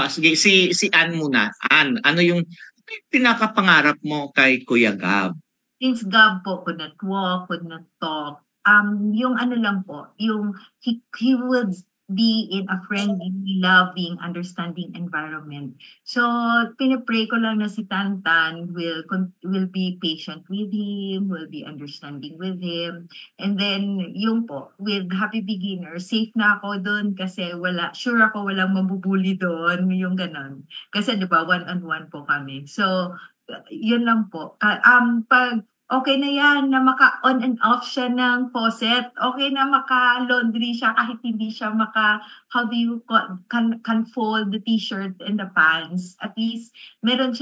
Sige, si Ann muna. Ann, ano yung pinakapangarap mo kay Kuya Gab? Since Gab po could not walk, could not talk, yung ano lang po, yung he would be in a friendly, loving, understanding environment. So, pinipray ko lang na si Tantan will be patient with him, will be understanding with him. And then, yung po, with Happy Beginner, safe na ako doon kasi sure ako walang mabubuli doon, yung ganon. Kasi diba, one-on-one po kami. So, yun lang po. Pag okay na yan, na maka-on and off siya ng faucet. Okay na maka-laundry siya kahit hindi siya how do you can fold the t-shirt and the pants. At least, meron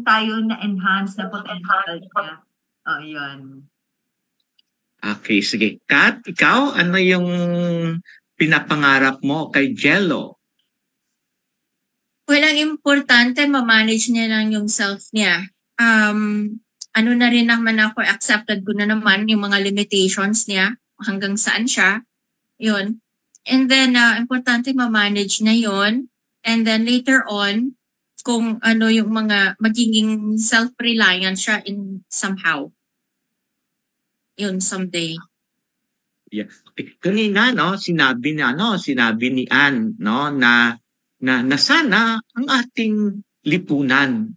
tayo na enhance na potential niya. Oh, yun. Okay, sige. Kat, ikaw, ano yung pinapangarap mo kay Jello? Well, ang importante, ma-manage niya lang yung self niya. Ano na rin naman ako, accepted ko na naman yung mga limitations niya, hanggang saan siya. Yun. And then, importante ma-manage na yun. And then later on, kung ano yung mga magiging self-reliant siya in somehow. yun someday. Yeah. Kanina sinabi ni Ann na sana ang ating lipunan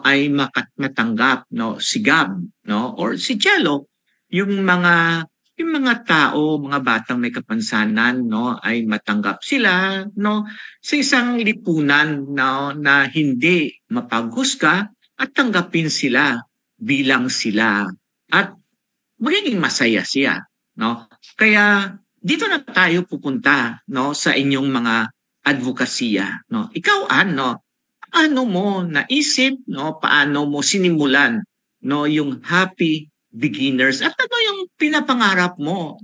ay matanggap si Gab or si Jello, yung mga tao, mga batang may kapansanan ay matanggap sila sa isang lipunan na hindi mapaghusga at tanggapin sila bilang sila at magiging masaya siya Kaya dito na tayo pupunta sa inyong mga advokasya Ikaw ano mo naisip paano mo sinimulan yung Happy Beginners at ano yung pinapangarap mo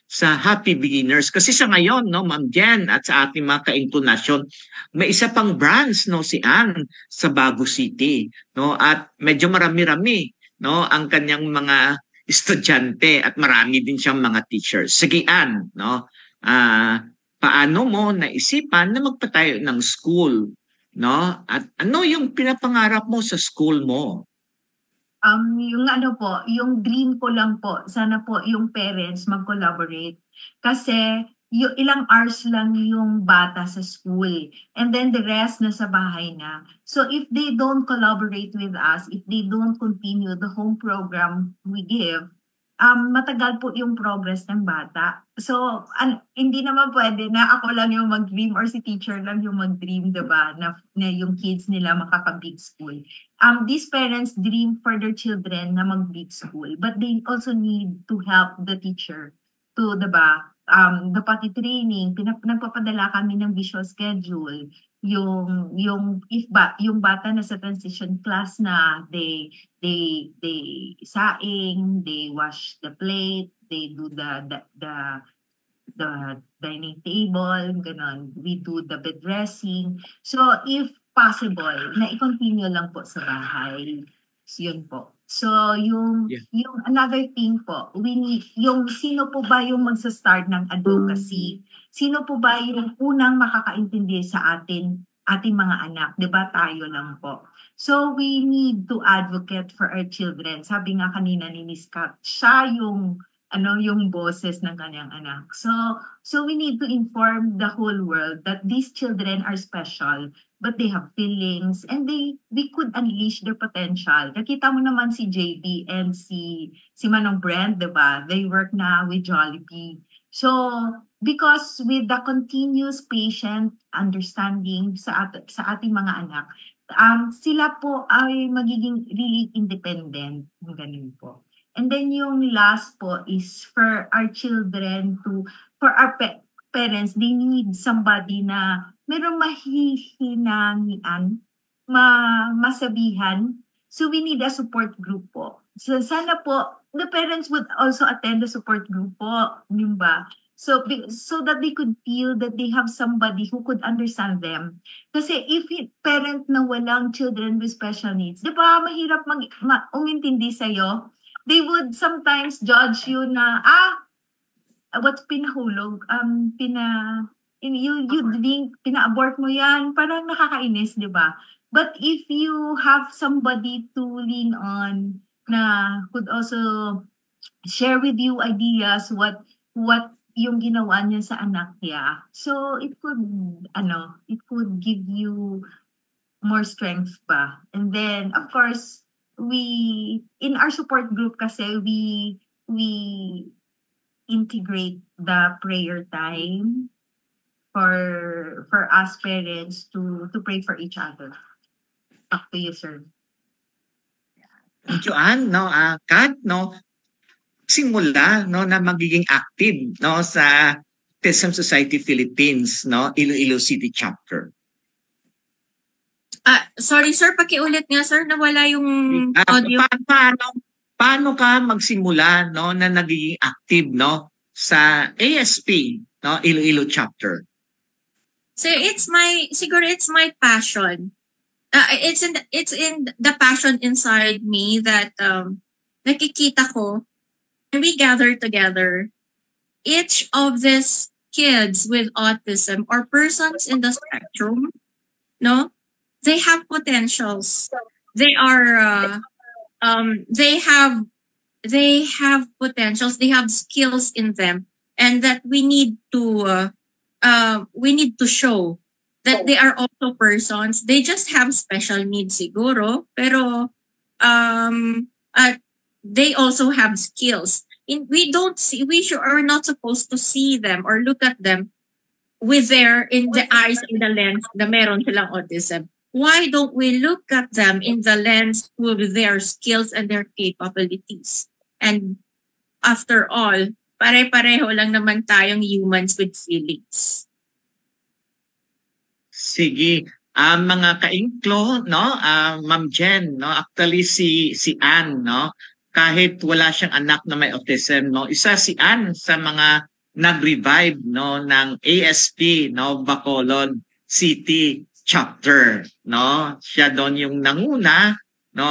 sa Happy Beginners kasi sa ngayon Ma'am Jen at sa ating mga ka-intonasyon may isa pang branch si Ann sa Baguio City at medyo marami-rami ang kanyang mga estudyante at marami din siyang mga teachers. Sige Ann, paano mo naisipan na magpatayo ng school at ano yung pinapangarap mo sa school mo? Yung dream ko lang po, sana po yung parents mag-collaborate. Kasi yung ilang hours lang yung bata sa school. And then the rest nasa bahay na. So if they don't collaborate with us, if they don't continue the home program we give, matagal po yung progress ng bata. So, hindi naman pwede na ako lang yung mag-dream or si teacher lang yung mag-dream, diba? Na yung kids nila makaka-big school. These parents dream for their children na mag-big school, but they also need to help the teacher to, diba? The potty training, nagpapadala kami ng visual schedule. Yung bata na sa transition class na they saing, they wash the plate, they do the dining table, ganon. We do the bed dressing. So if possible, na i-continue lang po sa bahay. So, yun po. So yung another thing po, we need yung sino po ba yung magsa-start ng advocacy? Sino po ba yung unang makakaintindi sa ating mga anak? 'Di ba tayo lang po. So we need to advocate for our children. Sabi nga kanina ni Miss Kat, siya yung boses ng kanyang anak. So we need to inform the whole world that these children are special, but they have feelings and we could unleash their potential. Nakita mo naman si JB and si Manong Brent, 'di ba? They work na with Jollibee. So because with the continuous patient understanding sa ating mga anak, sila po ay magiging really independent. Ganun po. And then yung last po is for our children for our parents, they need somebody na merong mahihinangian, masabihan. So we need a support group po. So sana po, the parents would also attend the support group po, ba? So that they could feel that they have somebody who could understand them. Kasi if parent na walang children with special needs, di ba mahirap umintindi sa'yo? They would sometimes judge you na, what's pinahulog? You think, pina-abort mo yan, parang nakakainis, di ba? But if you have somebody to lean on na could also share with you ideas, what yung ginawa niya sa anak niya, so it could give you more strength pa. And then, of course, in our support group kasi, we integrate the prayer time for us parents to pray for each other. Back to you, sir. Thank you, Ann. Kat, simula na magiging active sa Autism Society Philippines, Iloilo City Chapter. Sorry sir, pakiulit nga sir, nawala yung audio. Paano ka magsimula na nagiging active sa ASP, Iloilo Chapter? So it's my passion. It's in the passion inside me that nakikita ko, and we gather together. Each of these kids with autism or persons in the spectrum, they have potentials. They are they have they have potentials, they have skills in them, and that we need to show that they are also persons. They just have special needs siguro, pero they also have skills. We are not supposed to see them or look at them with in the eyes, in the lens na meron silang autism. Why don't we look at them in the lens with their skills and their capabilities? And after all, pare-pareho lang naman tayong humans with feelings. Sige. Mga ka-inklo, no? Ma'am Jen, no? Actually si Ann, no? Kahit wala siyang anak na may autism, no? Isa si Ann sa mga nag-revive, no, ng ASP, no, Bacolod City chapter, no? Siya doon yung nanguna, no?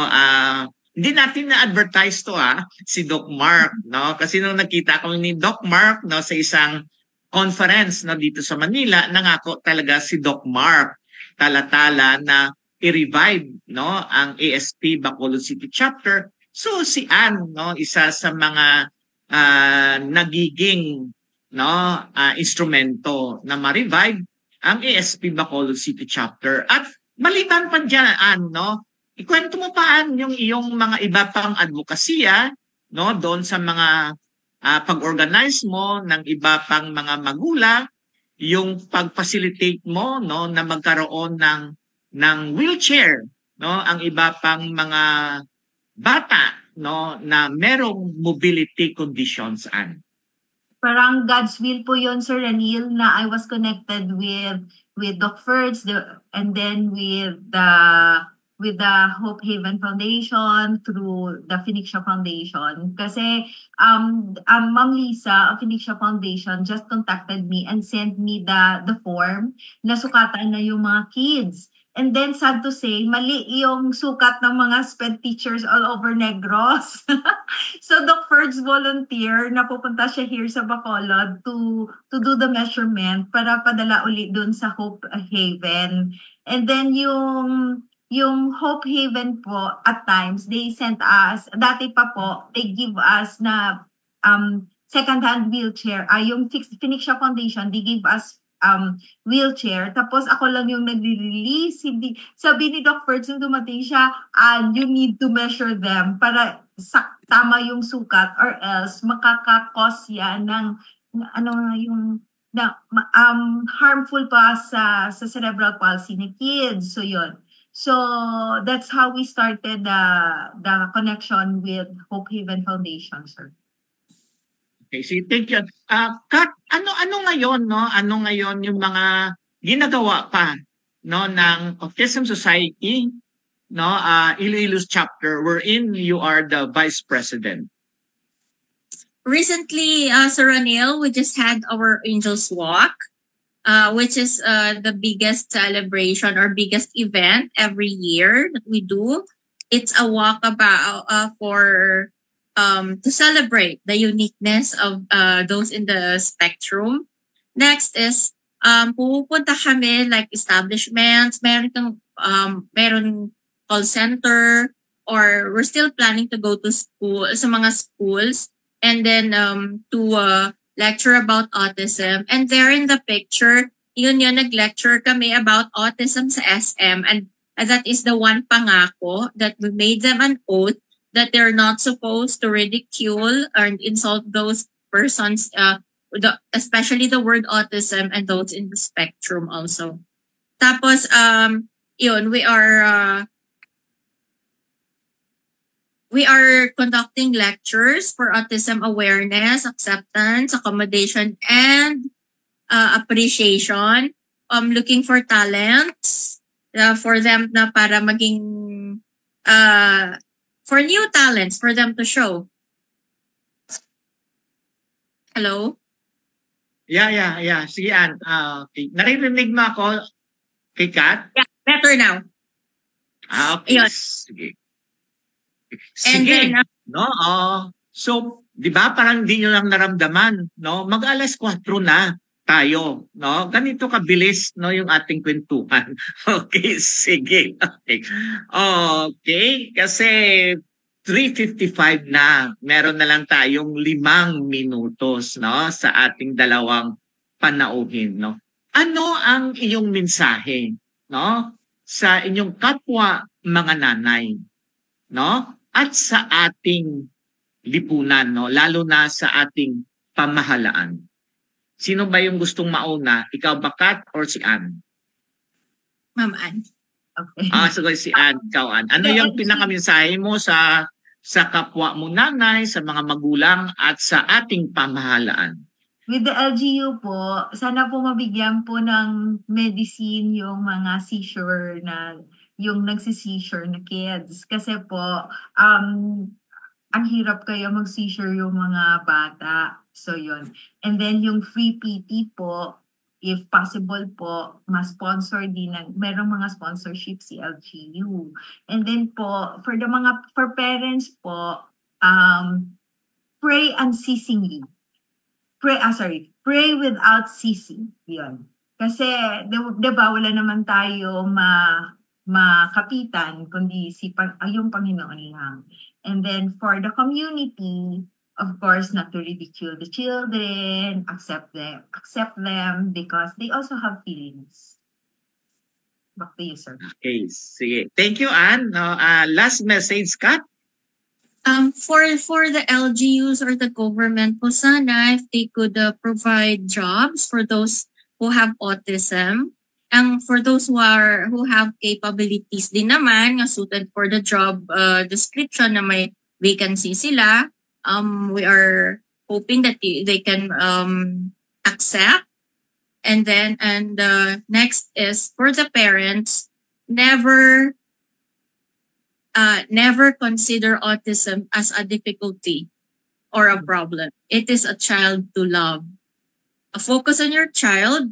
Hindi natin na-advertise to si Doc Mark, no? Kasi nung nakita ko ni Doc Mark, no, sa isang conference, no, dito sa Manila, nangako talaga si Doc Mark talatala na i-revive, no, ang ASP Bacolod City chapter. So si Ann, no, isa sa mga nagiging, no, instrumento na ma-revive ang ASP Bacolod City chapter. At maliban pa dyan, no, ikwento mo pa yung iyong mga iba pang advokasya, no, doon sa mga pag-organize mo ng iba pang mga magulang, yung pag-facilitate mo, no, na magkaroon ng wheelchair, no, ang iba pang mga bata, no, na merong mobility conditions. Parang God's will po yun, Sir Ranil, na I was connected with Doc Ferds, and then with the Hope Haven Foundation, through the Phoenixia Foundation. Kasi Ma'am Lisa of Phoenixia Foundation just contacted me and sent me the form na sukatan na yung mga kids. And then, sad to say, mali yung sukat ng mga SPED teachers all over Negros. So, Doc Ferds volunteer na pupunta siya here sa Bacolod to do the measurement para padala ulit dun sa Hope Haven. And then, yung Hope Haven po, at times, they sent us, dati pa po, they give us na second-hand wheelchair. Yung Phoenixia Foundation, they give us wheelchair. Tapos ako lang yung nagre-release. Sabi ni Doc Ferds nung dumating siya, you need to measure them para tama yung sukat, or else makakakos yan ng harmful pa sa cerebral palsy ni kids. So yun. So that's how we started the connection with Hope Haven Foundation, sir. Okay, so thank you. Kat, ano ngayon, no? Ano ngayon yung mga ginagawa pa, no, ng Autism Society, no, Iloilo's chapter, wherein you are the vice president? Recently, Sir Ranil, we just had our Angels Walk, which is the biggest celebration or biggest event every year that we do. It's a walk about to celebrate the uniqueness of those in the spectrum. Next is pupunta kami like establishments, meron call center, or we're still planning to go to school, sa mga schools, and then to lecture about autism. And there in the picture, yun nag-lecture kami about autism sa SM, and that is the one pangako that we made them an oath that they're not supposed to ridicule or insult those persons, especially the word autism and those in the spectrum also. Tapos, yun, we are conducting lectures for autism awareness, acceptance, accommodation, and appreciation. Looking for talents for them na para maging for new talents for them to show. Hello? Yeah. Sige, Ann. Okay. Naririnig mo ako kay Kat? Yeah, better now. Okay. Ayun. Sige. And then, no? So, di ba parang di nyo lang naramdaman, no? Mag-alas 4 na tayo, no? Ganito kabilis, no, yung ating kwentuhan. Okay, sige. Okay, kasi 3:55 na. Meron na lang tayong 5 minutos, no, sa ating dalawang panauhin, no. Ano ang iyong mensahe, no, sa inyong kapwa mga nanay, no, at sa ating lipunan, no, lalo na sa ating pamahalaan? Sino ba yung gustong mauna? Ikaw ba, Kat, or si Ann? Ma'am Ann. Okay. So si Ann, ikaw, Ann. Ano yung pinakamensahe mo sa kapwa mo nanay, sa mga magulang, at sa ating pamahalaan? With the LGU po, sana po mabigyan po ng medicine yung mga seizure na, yung nagsi-seizure na kids. Kasi po, ang hirap kaya mag-seizure yung mga bata. So yun. And then yung free PT po, if possible po, ma-sponsor din merong mga sponsorship si LGU. And then po, for parents po, pray unceasingly. Pray without ceasing. Yun. Kasi, diba, wala naman tayo makapitan, kundi yung Panginoon lang. And then for the community, of course, not to ridicule the children, accept them because they also have feelings. Back to you, sir. Okay, sige. Thank you, Ann. Last message, Kat? For the LGUs or the government po sana, if they could provide jobs for those who have autism, and for those who have capabilities din naman nga suited for the job description na may vacancy sila, we are hoping that they can accept. And next is for the parents, never consider autism as a difficulty or a problem. It is a child to love. Focus on your child,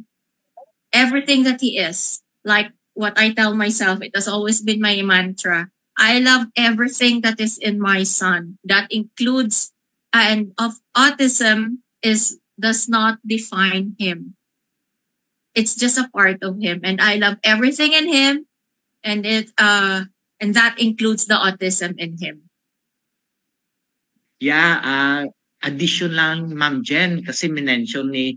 everything that he is. Like what I tell myself, it has always been my mantra. I love everything that is in my son. That includes, and of autism does not define him. It's just a part of him, and I love everything in him, and that includes the autism in him. Yeah, addition lang, Ma'am Jen, kasi minention ni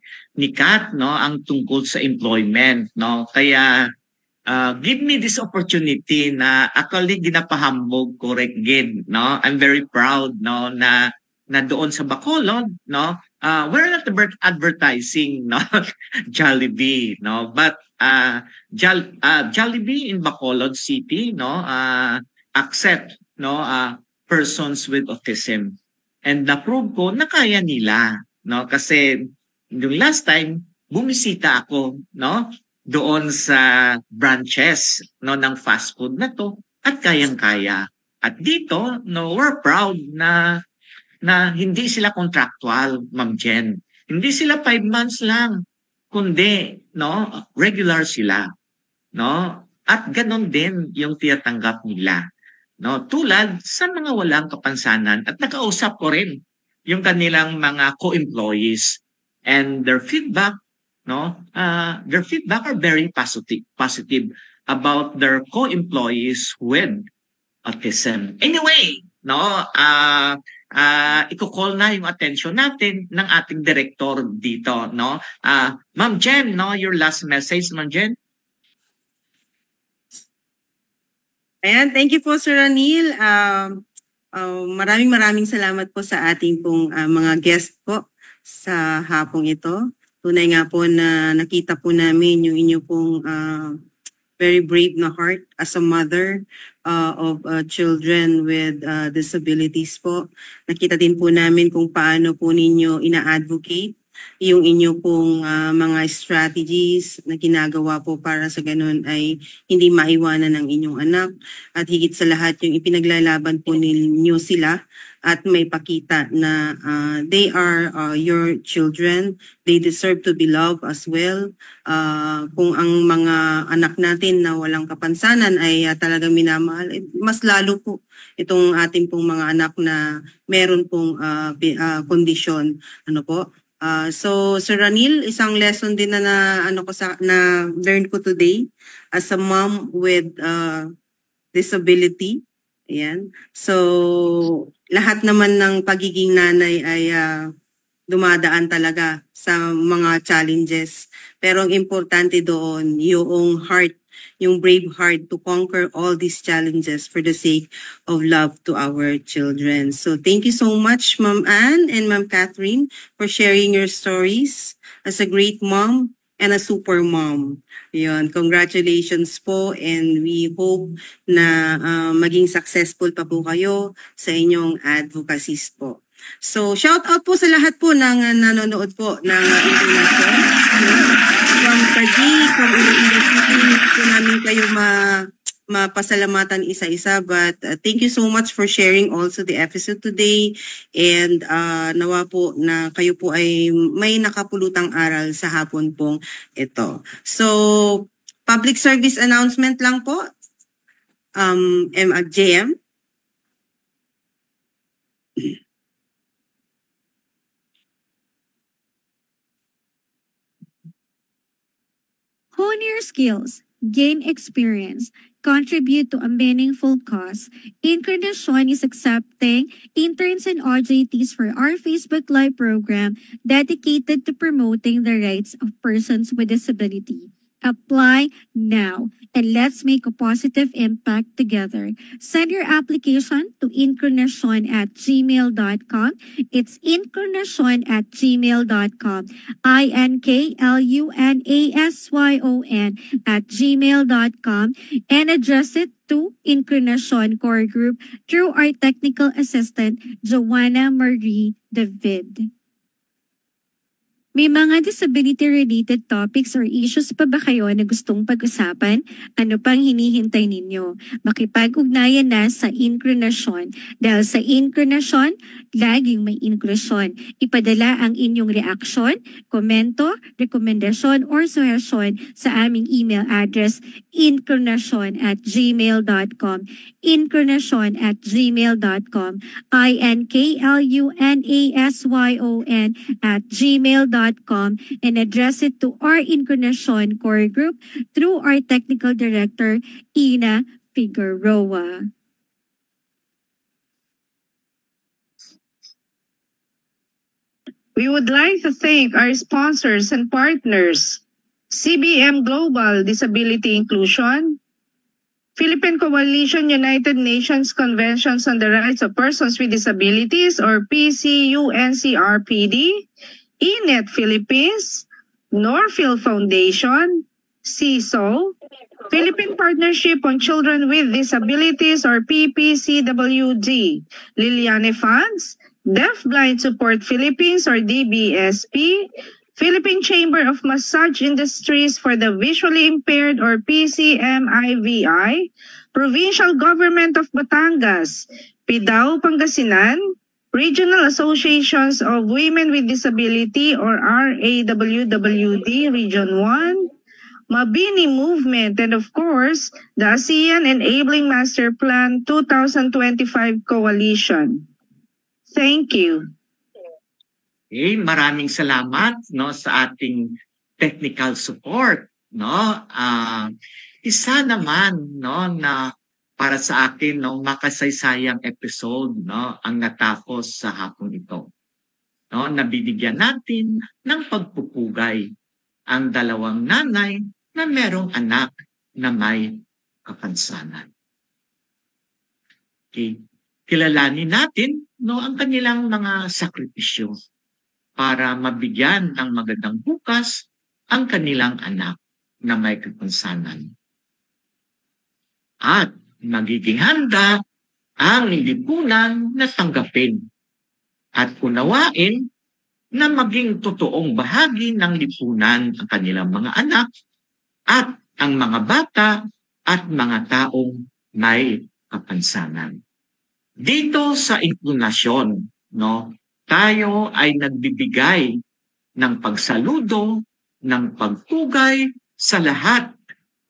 Kat, no, ang tungkol sa employment, no. Kaya give me this opportunity na actually ginapahambog ko gid, no. I'm very proud, no, na doon sa Bacolod, no. We're not advertising, no, Jollibee, no, but Jollibee in Bacolod City, no, accept, no, persons with autism. And na-prove ko na kaya nila, no, kasi yung last time bumisita ako, no, doon sa branches, no, ng fast food na to, at kayang-kaya. At dito, no, we're proud na hindi sila contractual, Ma'am Jen. Hindi sila 5 months lang, kundi, no, regular sila, no? At ganon din yung tinatanggap nila, no? Tulad sa mga walang kapansanan, at nakausap ko rin yung kanilang mga co-employees, and their feedback, no, their feedback are very positive about their co-employees with autism. Anyway, no, i-call na yung attention natin ng ating director dito, no? Ma'am Jen, no, your last message, Ma'am Jen? Ayan, thank you po, Sir Ranil. Maraming salamat po sa ating pong mga guest po sa hapong ito. Tunay nga po na nakita po namin yung inyo pong very brave na heart as a mother of children with disabilities po. Nakita din po namin kung paano po ninyo ina-advocate yung inyo pong mga strategies na ginagawa po para sa ganun ay hindi maiwanan ng inyong anak, at higit sa lahat yung ipinaglalaban po ninyo sila at may pakita na they are your children. They deserve to be loved as well. Kung ang mga anak natin na walang kapansanan ay talagang minamahal, mas lalo po itong ating pong mga anak na meron pong kondisyon. Ano po? So Sir Ranil, isang lesson din na learn ko today as a mom with disability Ayan. So, lahat naman ng pagiging nanay ay dumadaan talaga sa mga challenges. Pero ang importante doon, yung heart, yung brave heart to conquer all these challenges for the sake of love to our children. So thank you so much, Ma'am Anne and Ma'am Catherine, for sharing your stories as a great mom and a super mom. Yun, congratulations po, and we hope na maging successful pa po kayo sa inyong advocacies po. So, shout out po sa lahat po ng nanonood po ng international. From Taguig, from Iloilo City, po namin kayo mapasalamatan isa-isa. But thank you so much for sharing also the episode today. And nawa po na kayo po ay may nakapulutang aral sa hapon pong ito. So, public service announcement lang po. JM. Hone your skills, gain experience, contribute to a meaningful cause. Incarnation is accepting interns and OJTs for our Facebook Live program dedicated to promoting the rights of persons with disability. Apply now and let's make a positive impact together. Send your application to incarnation@gmail.com. It's incarnation@gmail.com. INKLUNASYON@gmail.com and address it to Incarnation Core Group through our technical assistant, Joanna Marie David. May mga disability-related topics or issues pa ba kayo na gustong pag-usapan? Ano pang hinihintay ninyo? Makipag-ugnayan na sa Incarnation. Dahil sa Incarnation, laging may inklusyon. Ipadala ang inyong reaksyon, komento, rekomendasyon, or suggestion sa aming email address incarnation@gmail.com. Incarnation@gmail.com. INKLUNASYON@gmail.com and address it to our Incarnation Core Group through our Technical Director, Ina Figueroa. We would like to thank our sponsors and partners, CBM Global Disability Inclusion, Philippine Coalition United Nations Conventions on the Rights of Persons with Disabilities or PCUNCRPD, ENET Philippines, Norfield Foundation, CISO, Philippine Partnership on Children with Disabilities or PPCWD, Liliane Funds, Deafblind Support Philippines or DBSP, Philippine Chamber of Massage Industries for the Visually Impaired or PCMIVI, Provincial Government of Batangas, PIDAO Pangasinan, Regional Associations of Women with Disability or RAWWD Region 1, Mabini Movement, and of course, the ASEAN Enabling Master Plan 2025 Coalition. Thank you. Okay, maraming salamat sa ating technical support, isa naman na para sa akin makasaysayang episode ang natapos sa hapon ito. Nabibigyan natin ng pagpupugay ang dalawang nanay na merong anak na may kapansanan. Okay. Kilalanin natin ang kanilang mga sakripisyo para mabigyan ng magandang bukas ang kanilang anak na may kapansanan. At magiging handa ang lipunan na tanggapin at unawain na maging totoong bahagi ng lipunan ang kanilang mga anak at ang mga bata at mga taong may kapansanan. Dito sa inklusyon, tayo ay nagbibigay ng pagsaludo, ng pagpugay sa lahat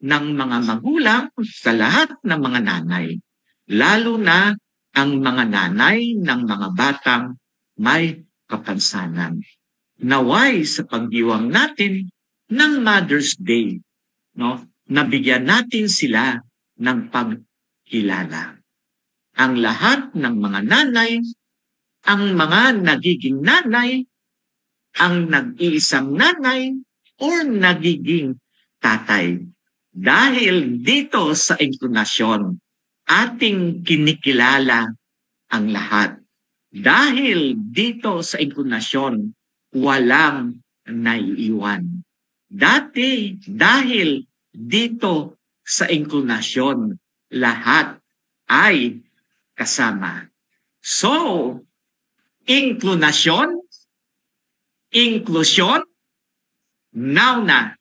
ng mga magulang, sa lahat ng mga nanay. Lalo na ang mga nanay ng mga batang may kapansanan. Naway sa pagdiwang natin ng Mother's Day, nabigyan natin sila ng pagkilala. ang lahat ng mga nanay, ang mga nagiging nanay, ang nag-iisang nanay, or nagiging tatay. Dahil dito sa inkarnasyon, ating kinikilala ang lahat. Dahil dito sa inkarnasyon, walang naiiwan. Dahil dito sa inkarnasyon, lahat ay kasama. So, inkarnasyon, inklusyon, now na